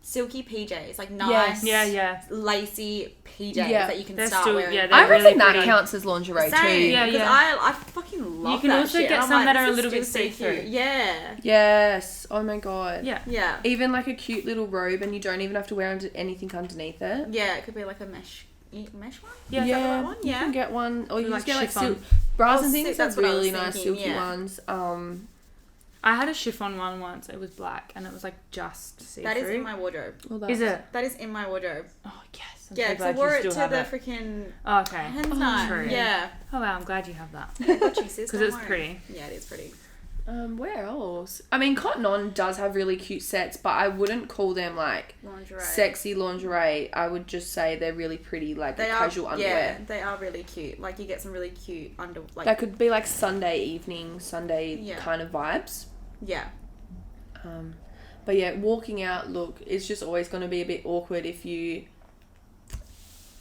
Silky PJs, like nice, Yeah. lacy PJs Yeah. that you can They're start still- wearing. yeah, they're I reckon really that pretty. counts as lingerie Same, too. Yeah, because yeah. I fucking love You can that also shit. get And I'm some that this are a is little bit still so see-through. cute. Yeah. Yes. Oh my god. Yeah. Yeah. Even like a cute little robe, and you don't even have to wear anything underneath it. Yeah, it could be like a mesh one. Yeah. Is that the right one? You Yeah. can get one, or you Like just get like chiffon. silk bras Oh, and silk, things. that's Have what I was really nice thinking, silky yeah. ones. I had a chiffon one once. It was black and it was like just see-through. That is in my wardrobe. Is it? That is in my wardrobe. Oh yes. I'm Yeah, so because I glad wore you it still to have the it. freaking Oh, okay. hen's night. true. Yeah. Oh wow, I'm glad you have that. Got you, sis. 'Cause don't it's worry. pretty. Yeah, it is pretty. Where else? I mean, Cotton On does have really cute sets, but I wouldn't call them like Lingerie. sexy lingerie. I would just say they're really pretty, like They casual are, underwear. Yeah, they are really cute. Like you get some really cute like. That could be like Sunday evening, Sunday Yeah. kind of vibes. Yeah. But yeah, walking out, look, it's just always going to be a bit awkward if you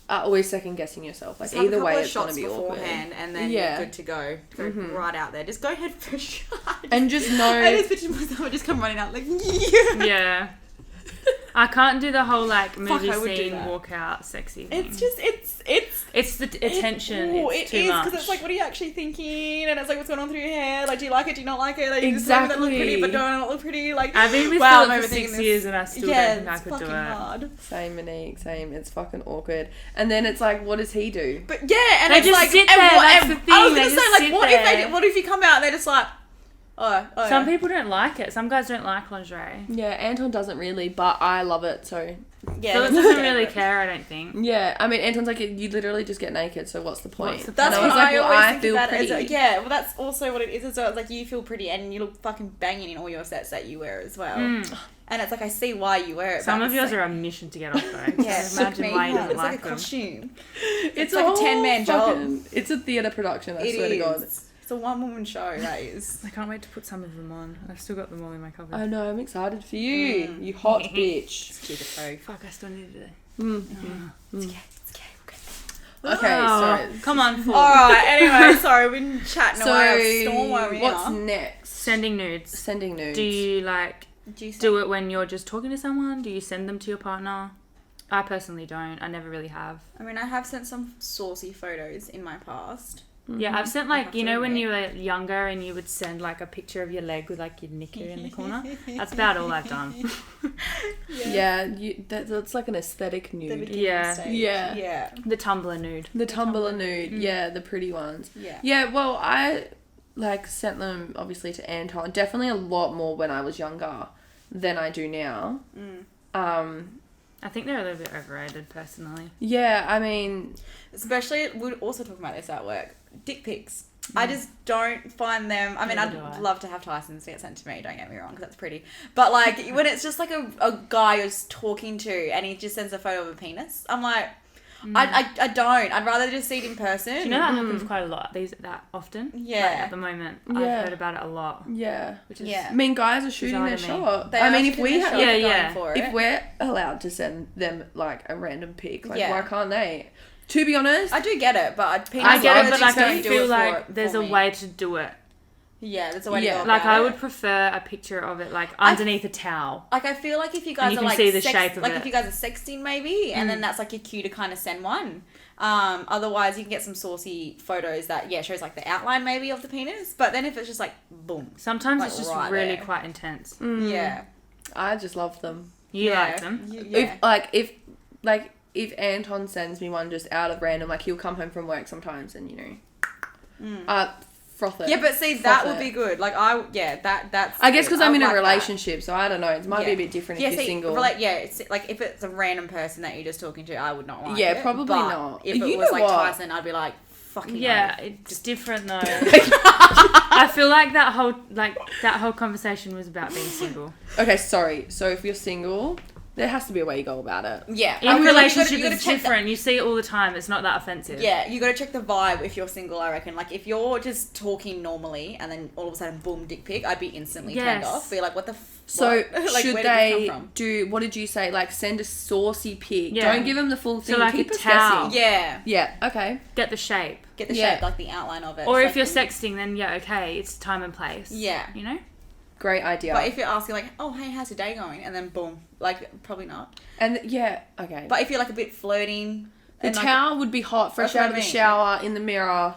are always second guessing yourself. Like Just have either a couple way, of it's going to shots be awkward. beforehand, and then Yeah. you're good to go. Go right out there. Just go head first shot. And just know. I just picture myself. I just come running out like yeah. Yeah. I can't do the whole like movie I would do scene that. walk out sexy thing. It's just It's the attention. Ooh, It's it too is much. because it's like, what are you actually thinking? And it's like, what's going on through your head? Like, do you like it? Do you not like it? Like, you just want that look pretty, but don't look pretty. Like, I've been with wow, Philip I'm for overthinking 6 this. years and I still Yeah, don't think I it's could do fucking it. hard. Same, Monique, same. It's fucking awkward. And then it's like, what does he do? But yeah, and They it's just like, sit and there, what, that's and the thing, I was they gonna just say, like, sit what if there. what if you come out and they're just like, oh Some yeah. people don't like it. Some guys don't like lingerie. Yeah, Anton doesn't really, but I love it, so. Yeah, Philip that's doesn't okay, really but- care, I don't think. Yeah, I mean, Anton's like, you literally just get naked, so what's the point? What's the That's And what was like, I well, always I think feel about pretty. it. As yeah, well, that's also what it is. As well. It's like you feel pretty and you look fucking banging in all your sets that you wear as well. And it's like I see why you wear it. Some but of it's yours like, are a mission to get off though. yeah, So took imagine me. why you don't It's like like a them. costume. It's like a whole 10-man job. fucking- It's a theatre production, I It swear to God. is. It's a one-woman show. That is. I can't wait to put some of them on. I've still got them all in my cupboard. I know, I'm excited for you. You hot bitch. Fuck, I still need to do it. Okay, Oh, so. come on, fool. All right. Anyway, sorry, we've been chatting away. So, Storm over what's here. next? Sending nudes. Sending nudes. Do you like Do you do it when you're just talking to someone? Do you send them to your partner? I personally don't. I never really have. I mean, I have sent some saucy photos in my past. Yeah, I've sent have like, you to know when admit. you were younger and you would send like a picture of your leg with like your knicker in the corner? That's about all I've done. Yeah, that's like an aesthetic The nude. beginning Yeah. stage. Yeah. Yeah. The Tumblr nude. The Tumblr nude. Yeah, the pretty ones. Yeah. Yeah, well, I like sent them obviously to Anton. Definitely a lot more when I was younger than I do now. I think they're a little bit overrated personally. Yeah, I mean, Especially, we're also talking about this at work. Dick pics. I just don't find them. I mean, Neither do I'd I. love to have Tyson's get sent to me. Don't get me wrong, because that's pretty. But like when it's just like a guy you're just talking to and he just sends a photo of a penis, I'm like, I don't. I'd rather just see it in person. Do you know that happens quite a lot? That often? Yeah. Like, at the moment, I've Yeah. heard about it a lot. yeah. Which is Yeah. I mean, guys are shooting Bizarre their to me. shot. They I are mean, if shooting we their have, shot Yeah, going yeah. for if it. we're allowed to send them like a random pic, like Yeah. why can't they? To be honest, I do get it, but penis I get it, allergies but like don't I do feel it like for there's a me. way to do it. Yeah, that's a way to go about Like, I it. would prefer a picture of it, like, underneath a towel. Like, I feel like if you guys you are can like see the shape of like it. if you guys are sexting maybe, and then that's like your cue to kind of send one. Otherwise, you can get some saucy photos that shows like the outline maybe of the penis. But then if it's just like boom, Sometimes like, it's just right really there. quite intense. Yeah, I just love them. You like them? Yeah. If Anton sends me one just out of random, like he'll come home from work sometimes and froth it. Yeah, but see, that would be good. Like, that's... I guess because I'm in a like that. relationship, so I don't know. It might be a bit different if you're single. It's like if it's a random person that you're just talking to, I would not like it. Yeah, probably but not. If You it was know like what? Tyson, I'd be like, fucking Yeah, hell. it's different though. I feel like that whole conversation was about being single. Okay, sorry. So if you're single, there has to be a way you go about it. Yeah. In relationship, you gotta it's check different. You see it all the time. It's not that offensive. Yeah, you got to check the vibe if you're single, I reckon. Like, if you're just talking normally and then all of a sudden, boom, dick pic, I'd be instantly turned off. Be like, what the So like, should where did this they come from? do, what did you say? Like, send a saucy pic. Yeah. Don't give them the full thing. So, like, Keep a us towel. guessing. Yeah. Yeah, okay. Get the shape. Get the Yeah. shape, like the outline of it. Or It's if you're like, sexting, then okay, it's time and place. Yeah. You know? Great idea. But if you're asking, like, oh, hey, how's your day going? And then boom. Like, probably not. And okay. But if you're, like, a bit flirting... the and, like, towel would be hot, fresh That's what out of I the mean. shower, in the mirror.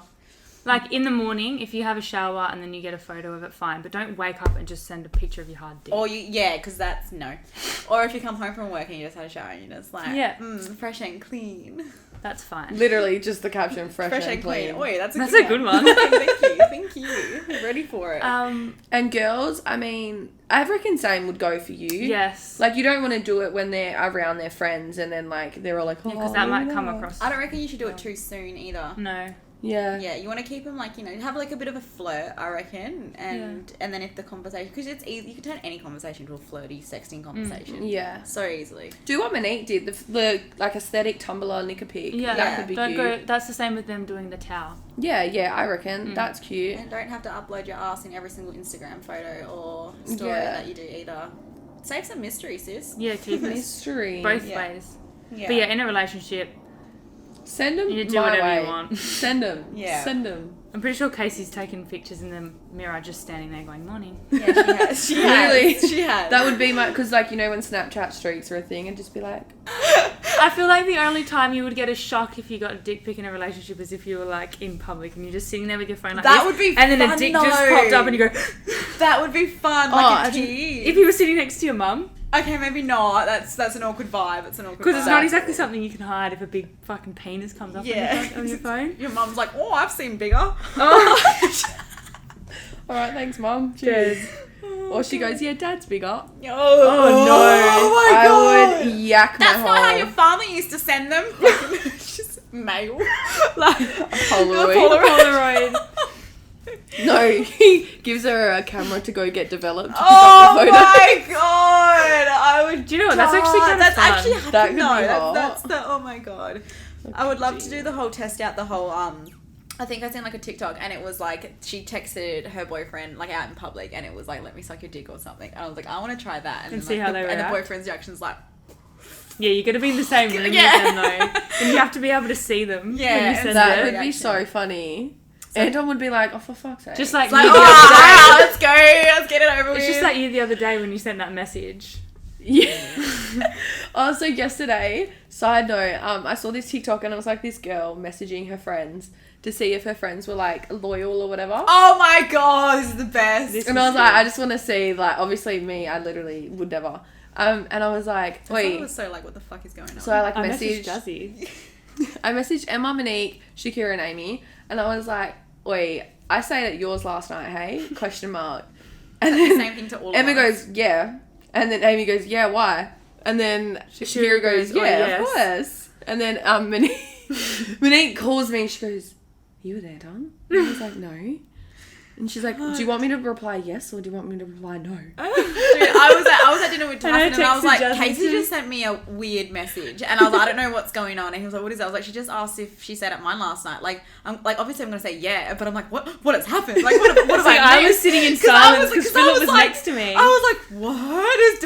Like, in the morning, if you have a shower and then you get a photo of it, fine. But don't wake up and just send a picture of your hard dick. Or because that's no. Or if you come home from work and you just had a shower and you're just like, fresh and clean. That's fine. Literally just the caption, fresh and clean. Oi, that's That's good a good one. one. Thank you. I'm ready for it. And girls, I mean, I reckon same would go for you. Yes. Like, you don't want to do it when they're around their friends and then, like, they're all like, oh, Because that might come across. I don't reckon you should do it too soon either. No. Yeah. Yeah, you want to keep them like, have like a bit of a flirt, I reckon, and then if the conversation, because it's easy, you can turn any conversation to a flirty, sexting conversation. Yeah. So easily. Do what Monique did, the like aesthetic Tumblr nick a pic. Yeah. That could be Don't cute. go. That's the same with them doing the towel. Yeah, I reckon. That's cute. And don't have to upload your ass in every single Instagram photo or story Yeah. that you do either. Save some mystery, sis. Yeah, keep it Mystery. both Yeah. ways. Yeah. But yeah, in a relationship, Send them you do my whatever way. you want. Send them. Yeah. Send them. I'm pretty sure Casey's taken pictures in the mirror just standing there going, morning. Yeah, she has. She Really? has. She has. That would be my, because like, when Snapchat streaks are a thing, and just be like, I feel like the only time you would get a shock if you got a dick pic in a relationship is if you were like in public and you're just sitting there with your phone like That this, would be and then a fun, dick just popped up and you go, That would be fun, like a tease. if you were sitting next to your mum, Okay, maybe not. That's an awkward vibe. It's an awkward because vibe. it's not exactly something you can hide if a big fucking penis comes up on your phone. Your mum's like, oh, I've seen bigger. Oh. alright, thanks mom. Cheers. Or she goes, yeah, dad's bigger. Oh, no. Oh my god. I would yak my That's hole. not how your father used to send them. Just mail. Like Polaroid. Polaroid. No, he gives her a camera to go get developed to pick Oh up the photo. my god! I would. Do you know what? That's actually kind of That's fun. actually That could be hot. That's the. Oh my god! I would love to do the whole test out. The whole I think I seen like a TikTok and it was like she texted her boyfriend like out in public and it was like, let me suck your dick or something. And I was like, I want to try that And then, see like, how they And the react. boyfriend's reaction's like, Yeah, you got to be in the same room Yeah. with them though, and you have to be able to see them. Yeah, when you and send That it. would be so funny. Anton would be like, oh, for fuck's sake. Just like like, you oh, the other day. let's go, let's get it over with. It's just like you the other day when you sent that message. Yeah. Also, yesterday, side note, I saw this TikTok and it was like this girl messaging her friends to see if her friends were like loyal or whatever. Oh my god, this is the best. And I was like, I just want to see, like, obviously me, I literally would never. And I was like, I wait. was so like, what the fuck is going on? So I like I messaged Jazzy. I messaged Emma, Monique, Shakira and Amy, and I was like, wait, I say that yours last night, hey? Question mark. And the then same thing to all of Emma us. goes, yeah. And then Amy goes, yeah, why? And then Shakira goes, oh, yeah, yes. of course. And then Monique calls me and she goes, you were there, Don? And I was like, no. And she's like, do you want me to reply yes or do you want me to reply no? Dude, I was at dinner with And I Tyson and I was texted like, Jasmine Casey too. just sent me a weird message and I was like, I don't know what's going on. And he was like, what is that? I was like, she just asked if she stayed at mine last night. Like, I'm like, obviously I'm gonna say yeah, but I'm like, what has happened? Like, what have See, I I was missed? sitting in 'Cause I silence was like- because 'cause I Philip was was like- next to me. I was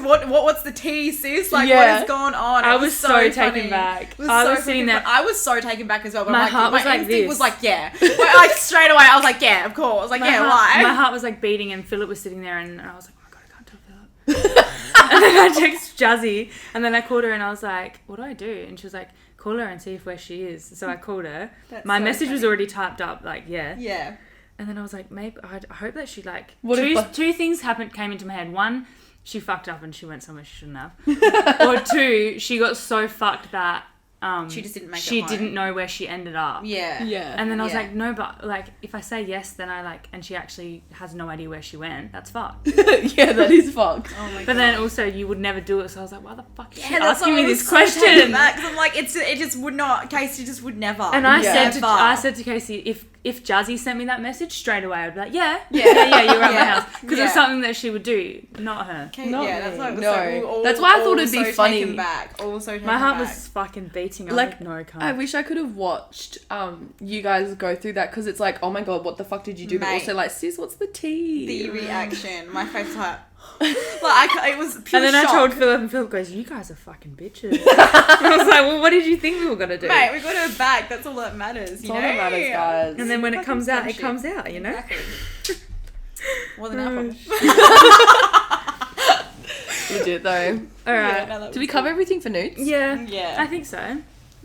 like, what's the tea, sis? Like, Yeah. what is going on? I It was so funny. taken back. It was I so was sitting fucking there- fun. I was so taken back as well. But My I'm like, heart was my like instinct this. was like, yeah. But, like straight away, I was like, yeah, of course. Like, My yeah, why? My heart was like beating, and Philip was sitting there, and I was like, oh my god, I can't tell Philip. And then I texted Jazzy, and then I called her, and I was like, what do I do? And she was like, call her and see where she is. So I called her. My message was already typed up, like, Yeah. And then I was like, maybe I hope that she like two things came into my head. One, she fucked up and she went somewhere she shouldn't have. Or two, she got so fucked that she just didn't make it she home. didn't know where she ended up. Yeah. And then I was like, no, but like if I say yes, then I like, and she actually has no idea where she went. That's fucked. Yeah, that is fucked. Oh my god. But then also you would never do it, so I was like, why the fuck is she that's asking why me I was this so question? taken back, 'cause I'm like, it just would not. Casey just would never. And I Never. said to Casey, if Jazzy sent me that message straight away, I'd be like, yeah, Yeah. you're at my Yeah. house, because Yeah. it's something that she would do, not her. Not that's why it was no. so, we were all, That's why I thought it'd be also funny. taken back. Also taken My heart back. was fucking beating. I was Like, like, no, I can't. I wish I could have watched you guys go through that, because it's like, oh my god, what the fuck did you do? But Mate. also like, sis, what's the tea? The reaction. My face was like, it was pure And then shock. I told Philip, and Philip goes, you guys are fucking bitches. I was like, well, what did you think we were going to do? Mate, we got her back. That's all that matters. That's all that matters, guys. And then when it Fucking comes out, it friendship. comes out, you know? Exactly. Wasn't our problem. Legit though. Alright. Did we cover everything for nudes? Yeah. Yeah. I think so.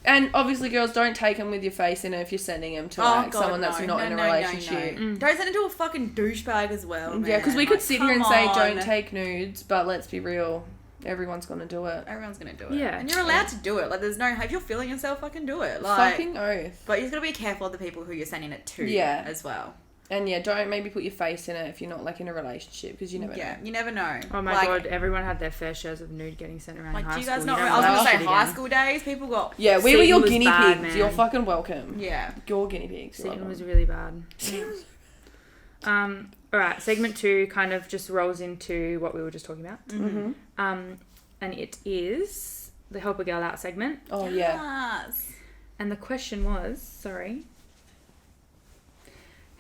And obviously, girls, don't take them with your face in it if you're sending them to like someone that's not in a relationship. No. Don't send it to a fucking douchebag as well. Yeah, because we man. could sit here and come say on. don't take nudes, but let's be real, everyone's gonna do it. Everyone's gonna do it. Yeah. And you're allowed to do it. Like, there's no. If you're feeling yourself, fucking do it. Like, Fucking oath. But you've got to be careful of the people who you're sending it to. Yeah. As well. And yeah, don't maybe put your face in it if you're not like in a relationship, because you never know. You never know. Oh my Like, god, everyone had their fair shares of nude getting sent around Like, high do you guys school. know? don't I was know gonna say that high again. school days. People got. Yeah, we were Seton your was guinea bad, pigs. man. You're fucking welcome. Yeah. Your guinea pigs. Seton was really bad. Alright, segment 2 kind of just rolls into what we were just talking about. Mm-hmm. And it is the Help a Girl Out segment. Oh yeah. Yes. And the question was,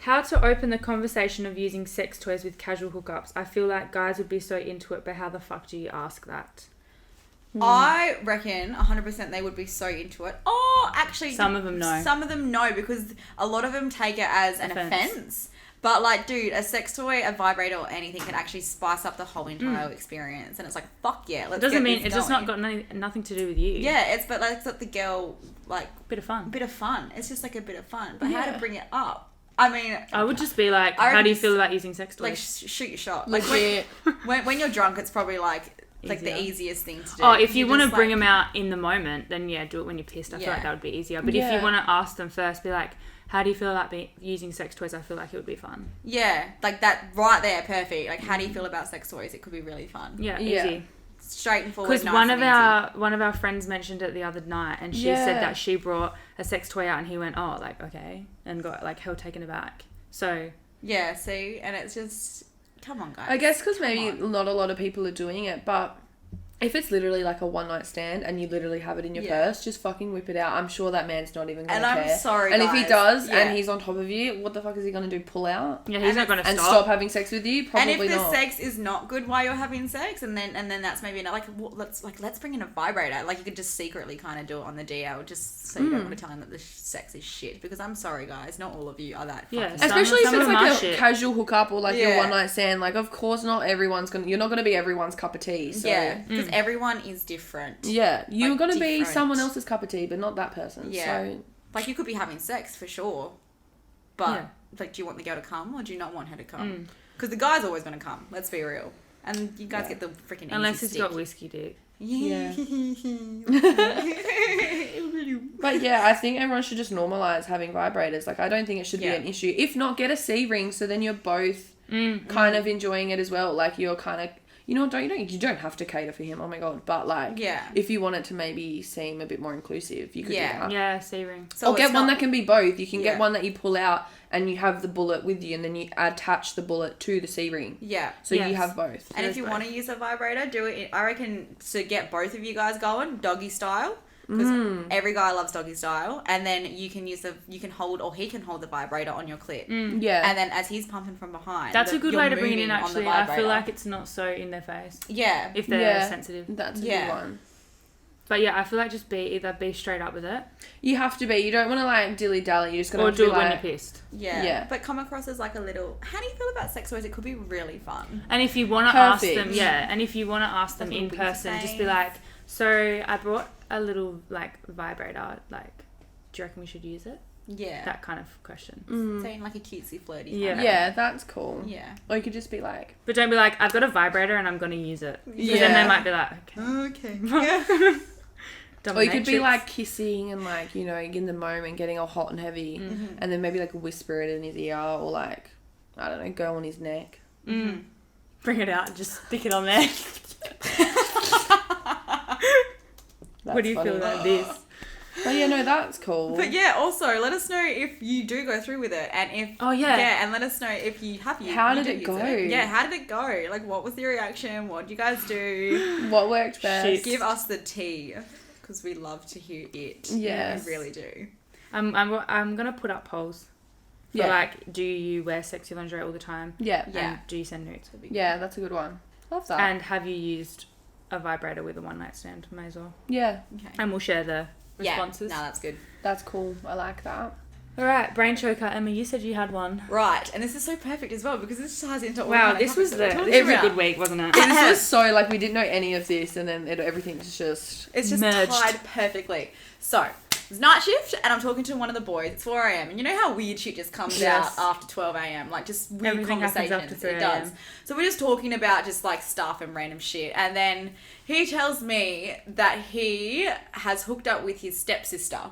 how to open the conversation of using sex toys with casual hookups. I feel like guys would be so into it, but how the fuck do you ask that? I reckon 100% they would be so into it. Oh, actually, Some of them no. Some of them no, because a lot of them take it as an offense. But like, dude, a sex toy, a vibrator, or anything can actually spice up the whole entire experience. And it's like, fuck yeah, let's. It doesn't get mean this it's just going. not got nothing to do with you. Yeah, but like, it's let the girl like Bit of fun. a bit of fun. It's just like a bit of fun. But how Yeah. to bring it up? I mean, I would just be like, I how do you reckon feel about using sex toys? like shoot your shot. Like Legit. when you're drunk, it's probably like the Easier. easiest thing to do. Oh, if you want to just, bring like- them out in the moment, then yeah, do it when you're pissed. I feel like Yeah. that would be easier. But if Yeah. you want to ask them first, be like, how do you feel about using sex toys? I feel like it would be fun. Yeah, like that right there, perfect. Like, how do you feel about sex toys? It could be really fun. Yeah, Yeah. easy. Straight and forward. Because Nice one and of our friends mentioned it the other night, and she said that she brought a sex toy out, and he went, oh, like okay, and got like hell taken aback. So yeah, see, and it's just come on, guys. I guess because maybe on. not a lot of people are doing it, but if it's literally like a one night stand and you literally have it in your purse, just fucking whip it out. I'm sure that man's not even gonna care. And I'm sorry, And guys. if he does Yeah. and he's on top of you, what the fuck is he gonna do? Pull out? yeah, he's not going to And stop. stop having sex with you? Probably And if the not. sex is not good while you're having sex, and then that's maybe not let's bring in a vibrator. Like, you could just secretly kind of do it on the DL, just so you don't want to tell him that the sex is shit. Because I'm sorry, guys, not all of you are that. Yeah, fucking some- Especially if some it's of them like are a shit. casual hookup or like your Yeah. one night stand. Like, of course, you're not gonna be everyone's cup of tea. So. Yeah, because everyone is different. Yeah, you're Like, gonna be different. someone else's cup of tea, but not that person. Yeah. So Like, you could be having sex for sure, but Yeah. like, do you want the girl to come or do you not want her to come? Because the guy's always going to come. Let's be real. And you guys get the freaking Unless easy he's stick. got whiskey dick. Yeah. But yeah, I think everyone should just normalize having vibrators. Like, I don't think it should be Yeah. an issue. If not, get a C-ring so then you're both kind of enjoying it as well. Like, you're kind of, you don't have to cater for him. Oh my god! But like, Yeah. if you want it to maybe seem a bit more inclusive, you could Yeah. do that. Yeah, C-ring. So Or get it's one not- that can be both. You can Yeah. get one that you pull out and you have the bullet with you, and then you attach the bullet to the C-ring. Yeah. So you Yes. have both. And if you want to use a vibrator, do it. I reckon to get both of you guys going, doggy style, because every guy loves doggy style. And then you can he can hold the vibrator on your clit. Yeah. And then as he's pumping from behind, That's a good you're way to bring it in, moving on the actually. I feel vibrator. like it's not so in their face. Yeah. If they're Yeah. sensitive. That's a Yeah. good one. But yeah, I feel like just either be straight up with it. You have to be. You don't want to like dilly-dally. You're just going to Or have to do be it when like... you're pissed. Yeah. But come across as like a little... How do you feel about sex toys? It could be really fun. And if you want to ask them, Perfect. and if you want to ask them in person, just be like, so I brought a little like vibrator, like, do you reckon we should use it? Yeah. That kind of question. Saying like a cutesy flirty. Yeah. kind Yeah, that's cool. of- Yeah. Or you could just be like... But don't be like, I've got a vibrator and I'm going to use it. Because Yeah. then they might be like, okay. Okay. Or you could be Dominatrix. like kissing and like, you know, in the moment getting all hot and heavy. And then maybe like whisper it in his ear or like, I don't know, go on his neck. Bring it out and just stick it on there. What do you feel about this? But yeah, no, that's cool. But yeah, also let us know if you do go through with it, and if and let us know if you have you. How you did do it use go? Yeah, how did it go? Like, what was the reaction? What did you guys do? What worked best? Shit. Give us the tea, because we love to hear it. Yes. We really do. I'm gonna put up polls. For like, do you wear sexy lingerie all the time? Yeah. Yeah. And do you send nudes? Yeah, that's a good one. Love that. And have you used a vibrator with a one night stand? May as well. Yeah, Okay. And we'll share the Yeah. responses. No, that's good. that's cool. I like that. All right, brain choker. Emma, you said you had one. Right, and this is so perfect as well because this ties into all Wow, kind of this was topics that we're this talking was a about. good week, wasn't it? This was so like we didn't know any of this, and then everything's just It's just merged. tied perfectly. So, it's night shift, and I'm talking to one of the boys. It's 4 a.m. And you know how weird shit just comes Yes. out after 12 a.m.? Like, just weird Everything happens conversations. after 3 It does. a.m.. So, we're just talking about just, like, stuff and random shit. And then he tells me that he has hooked up with his stepsister.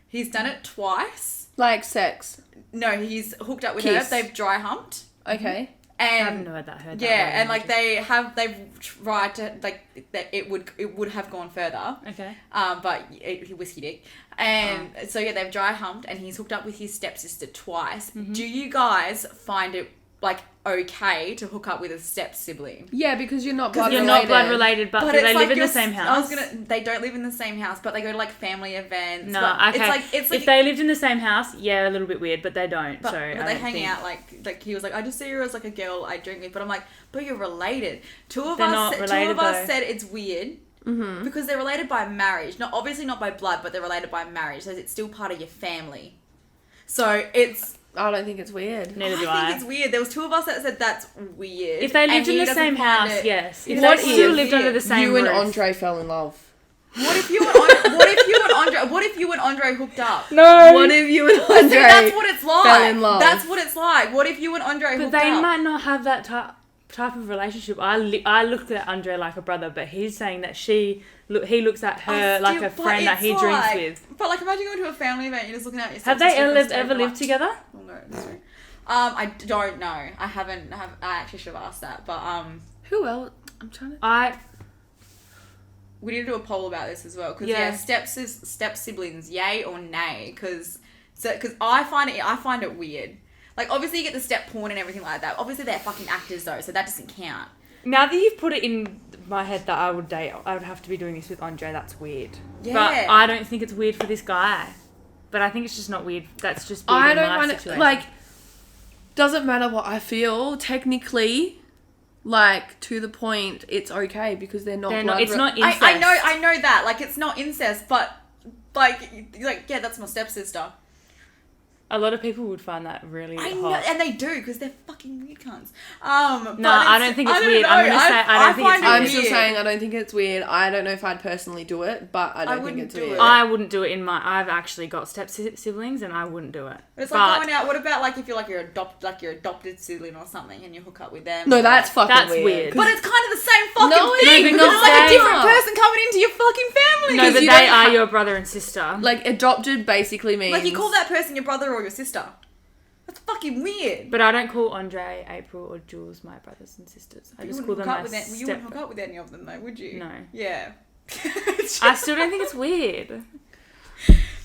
He's done it twice. like sex. No, he's hooked up with Kiss. her. They've dry humped. Okay. I haven't And... heard that. Yeah, and like they've tried to like that it would have gone further. Okay. But he whiskey dick, and so yeah, they've dry humped, and he's hooked up with his stepsister twice. Do you guys find it like okay to hook up with a step sibling? Yeah, because you're not blood You're related. not blood related, but do it's they like live in the you're- same house? They don't live in the same house, but they go to like family events. No, but okay. It's like if they lived in the same house, yeah, a little bit weird, but they don't. But, so but I they don't hang think... out like he was like, I just see her as like a girl I drink with, but I'm like, but you're related. Two of They're us not related, though. said it's weird because they're related by marriage. Not obviously not by blood, but they're related by marriage. So it's still part of your family. So it's. I don't think it's weird. Neither do I think it's weird. There was two of us that said that's weird. If they and lived in he the doesn't same find house, it- yes. he If doesn't they find still it lived under weird. the same You and roof. Andre fell in love. What if you and Andre? What if you and Andre hooked up? No. What if you and See, Andre that's what it's like. fell in love? That's what it's like. What if you and Andre But hooked they up? might not have that type of relationship. I looked at Andre like a brother, but he's saying that he looks at her like a friend that he drinks with. But like, imagine going to a family event, you're just looking at your Have they stepsister ever across the lived street, together? like, oh, no, that's true. I don't know. I actually should have asked that, but Who else? I'm trying to... we need to do a poll about this as well because Yeah. step siblings, yay or nay? Because I find it weird. Like, obviously you get the step porn and everything like that. Obviously they're fucking actors though, so that doesn't count. Now that you've put it in my head that I would have to be doing this with Andre, that's weird. Yeah. But I don't think it's weird for this guy. But I think it's just not weird. That's just weird I in don't my find it... situation. Like, doesn't matter what I feel. Technically, like, to the point, it's okay because they're not blood... it's not incest. I know that. Like, it's not incest, but like yeah, that's my stepsister. A lot of people would find that really I hot. know, and they do because they're fucking weird cunts. No, I don't think it's weird. I'm gonna say I don't think it's find it weird. I'm still saying I don't think it's weird. I don't know if I'd personally do it, but I don't think wouldn't it's do weird. it. I wouldn't do it in my... I've actually got step siblings and I wouldn't do it. It's like going out. What about like if you're like your adopted sibling or something and you hook up with them? No, that's fucking That's weird. weird. But it's kind of the same fucking No, it thing is because it's like not. a different person coming into your fucking family. No, but you they don't are ha- your brother and sister. Like, adopted basically means... like you call that person your brother or your sister. That's fucking weird. But I don't call Andre, April, or Jules my brothers and sisters. I just call them my You wouldn't hook up with any of them though, would you? No. Yeah. I still don't think it's weird.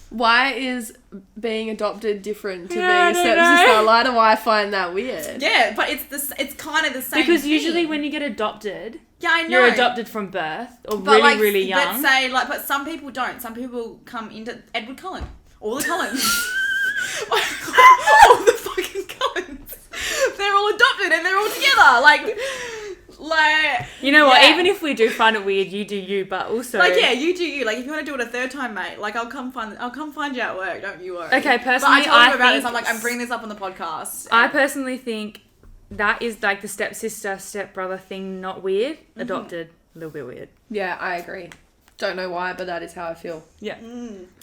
Why is being adopted different to Yeah, I being a don't know. stepsister? Why do I find that weird? Yeah, but it's kind of the same. Because thing. usually when you get adopted, yeah, I know. you're adopted from birth or But really, like, really young. But some people don't. Some people come into Edward Cullen. All the Cullens. all the fucking Cullens. They're all adopted and they're all together. Like, You know what? yeah. Even if we do find it weird, you do you. But also, like, yeah, you do you. Like, if you want to do it a third time, mate, like, I'll come find you at work. Don't you worry. Okay, But personally, I told you about think this. I'm like, I'm bringing this up on the podcast. I personally think that is like the stepsister, stepbrother thing. Not weird. Adopted, a little bit weird. Yeah, I agree. Don't know why, but that is how I feel. Yeah.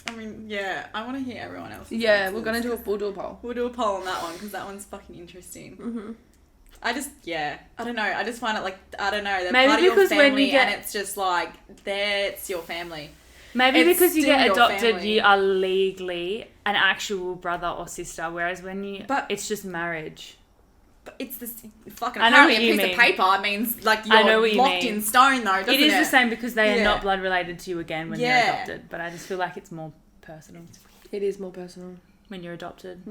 I mean, yeah, I want to hear everyone else. Yeah, we'll do a poll. We'll do a poll on that one because that one's fucking interesting. Mm-hmm. I don't know. I just find it like, I don't know. They're Maybe part of your because when family you get- and it's just like, it's your family. Maybe It's because you still get your adopted, family. you are legally an actual brother or sister, whereas when it's just marriage. But it's this fucking, I know apparently what a you piece mean. of paper means like I know you're what you locked mean. in stone though, doesn't it? It is the same because they are Yeah. not blood related to you again when Yeah. you're adopted. But I just feel like it's more personal It is more personal. when you're adopted.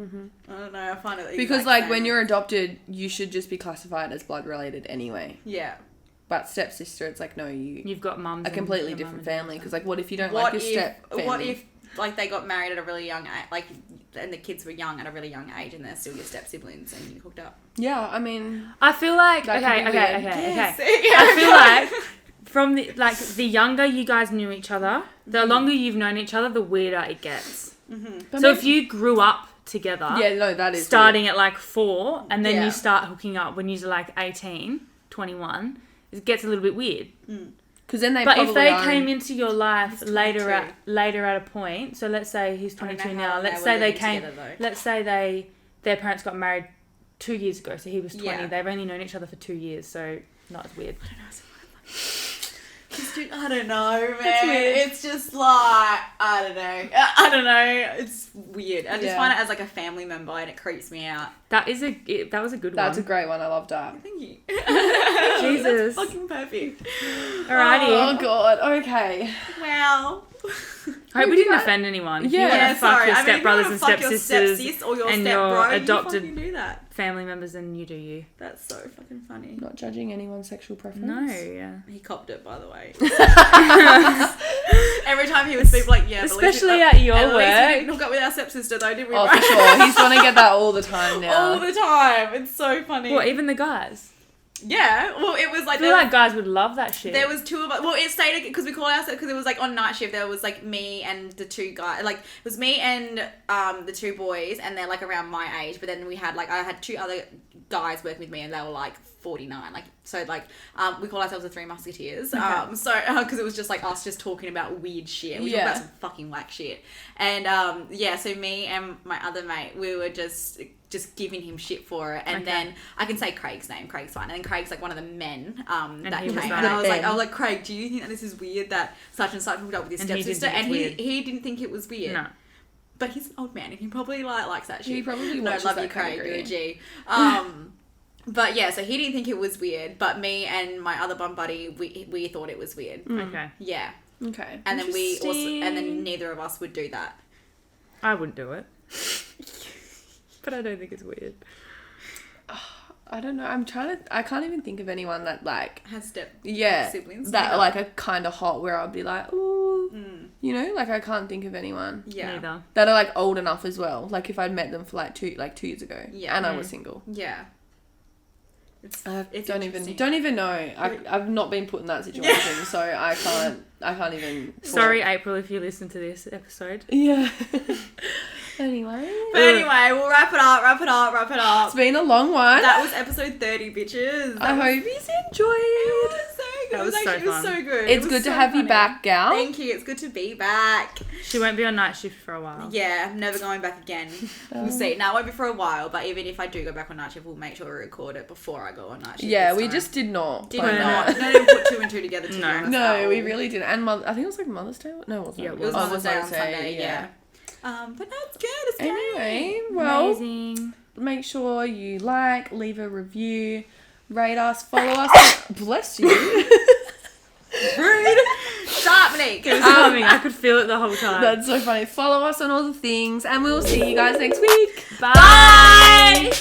I don't know. I find it the Because, exact like, same. when you're adopted, you should just be classified as blood related anyway. yeah. But stepsister, it's like, no, You've got mums. a and completely your mum different and dad. family. Because, like, what if you don't What like your if step family? what if like they got married at a really young age, like, and the kids were young at a really young age, and they're still your step siblings and you hooked up? Yeah, I mean, I feel like That okay. could be weird. Yes. I feel like from the younger you guys knew each other, the longer you've known each other, the weirder it gets. but So if you grew up together, yeah, no, that is starting at like 4 and then Yeah. you start hooking up when you're like 18, 21, it gets a little bit weird. because then they. But probably if they are came into your life He's later 22. at a point, so let's say he's I don't know 22 how now. long Let's they say were they living came. together, though. Let's say their parents got married 2 years ago, so he was 20. Yeah. They've only known each other for 2 years, so not as weird. I don't know, man. weird. It's just like, I don't know. It's weird. I just Yeah. find it as like a family member and it creeps me out. That was a good That's a one. great one. I loved that. Thank you. Jesus. That's fucking perfect. Alrighty. Oh god. Okay. Wow. I hope we didn't offend anyone. If you Yeah. want Yeah, to fuck sorry. your I mean, if you stepbrothers wanna and fuck your stepsisters stepsis or your and step your bro, adopted you fucking do that. family members, then you do you. That's so fucking funny. Not judging anyone's sexual preference. No, yeah. He copped it, by the way. Every time he would speak, like, yeah, but Especially at your at least we work. didn't hook up with our stepsister, though, did we? Oh, for sure. He's gonna get that all the time now. All the time. It's so funny. What, even the guys? Yeah. Well, it was I like feel like guys would love that shit. there was two of us. Well, it stayed because we called ourselves because it was like on night shift. There was like me and the two guys. Like it was me and the two boys, and they're like around my age. But then we had like I had two other guys working with me, and they were like 49. Like so, like we call ourselves the Three Musketeers. So because it was just like us just talking about weird shit. We talked about some fucking whack shit. And yeah, so me and my other mate, we were just giving him shit for it, and then I can say Craig's name. Craig's fine, and then Craig's like one of the men that he came, was and like, I was like, Craig, do you think that this is weird that such and such hooked up with his And he didn't stepsister? think And it's weird. he didn't think it was weird. No. But he's an old man, and he probably likes that shit. He probably no, watches love that you, Craig. category. You're a G. But yeah, so he didn't think it was weird, but me and my other bum buddy, we thought it was weird. Okay. Yeah, Okay. and then Interesting. then neither of us would do that. I wouldn't do it. But I don't think it's weird. I don't know. I can't even think of anyone that like Has that siblings neither. like are kind of hot where I'd be like, ooh, you know, like I can't think of anyone Yeah. Neither. that are like old enough as well. Like if I'd met them for like 2 years ago, Yeah. and I was single. Yeah. It's Don't interesting. even know. I've not been put in that situation, so I can't even. Sorry, April, if you listen to this episode. Yeah. Anyway, But anyway, we'll wrap it up. it's been a long one. That was episode 30, bitches. I hope you enjoyed. That was so It was fun. so good. It's It was good to so have you funny. back, gal. Thank you. It's good to be back. She won't be on night shift for a while. Yeah, I'm never going back again. We'll see. Now, it won't be for a while, but even if I do go back on night shift, we'll make sure we record it before I go on night shift. Yeah, this we time. just did not. did plan not. that. Don't even put two and two together. To be No. honest, at No, all. we really didn't. And I think it was like Mother's Day. No, it wasn't. Yeah, It was Oh, Mother's Day on Sunday. Yeah. But that's good. It's great. Anyway, well, Amazing. make sure you like, leave a review, rate us, follow us. Bless you. Rude. Stop, Monique. It was coming. I could feel it the whole time. That's so funny. Follow us on all the things, and we'll see you guys next week. Bye.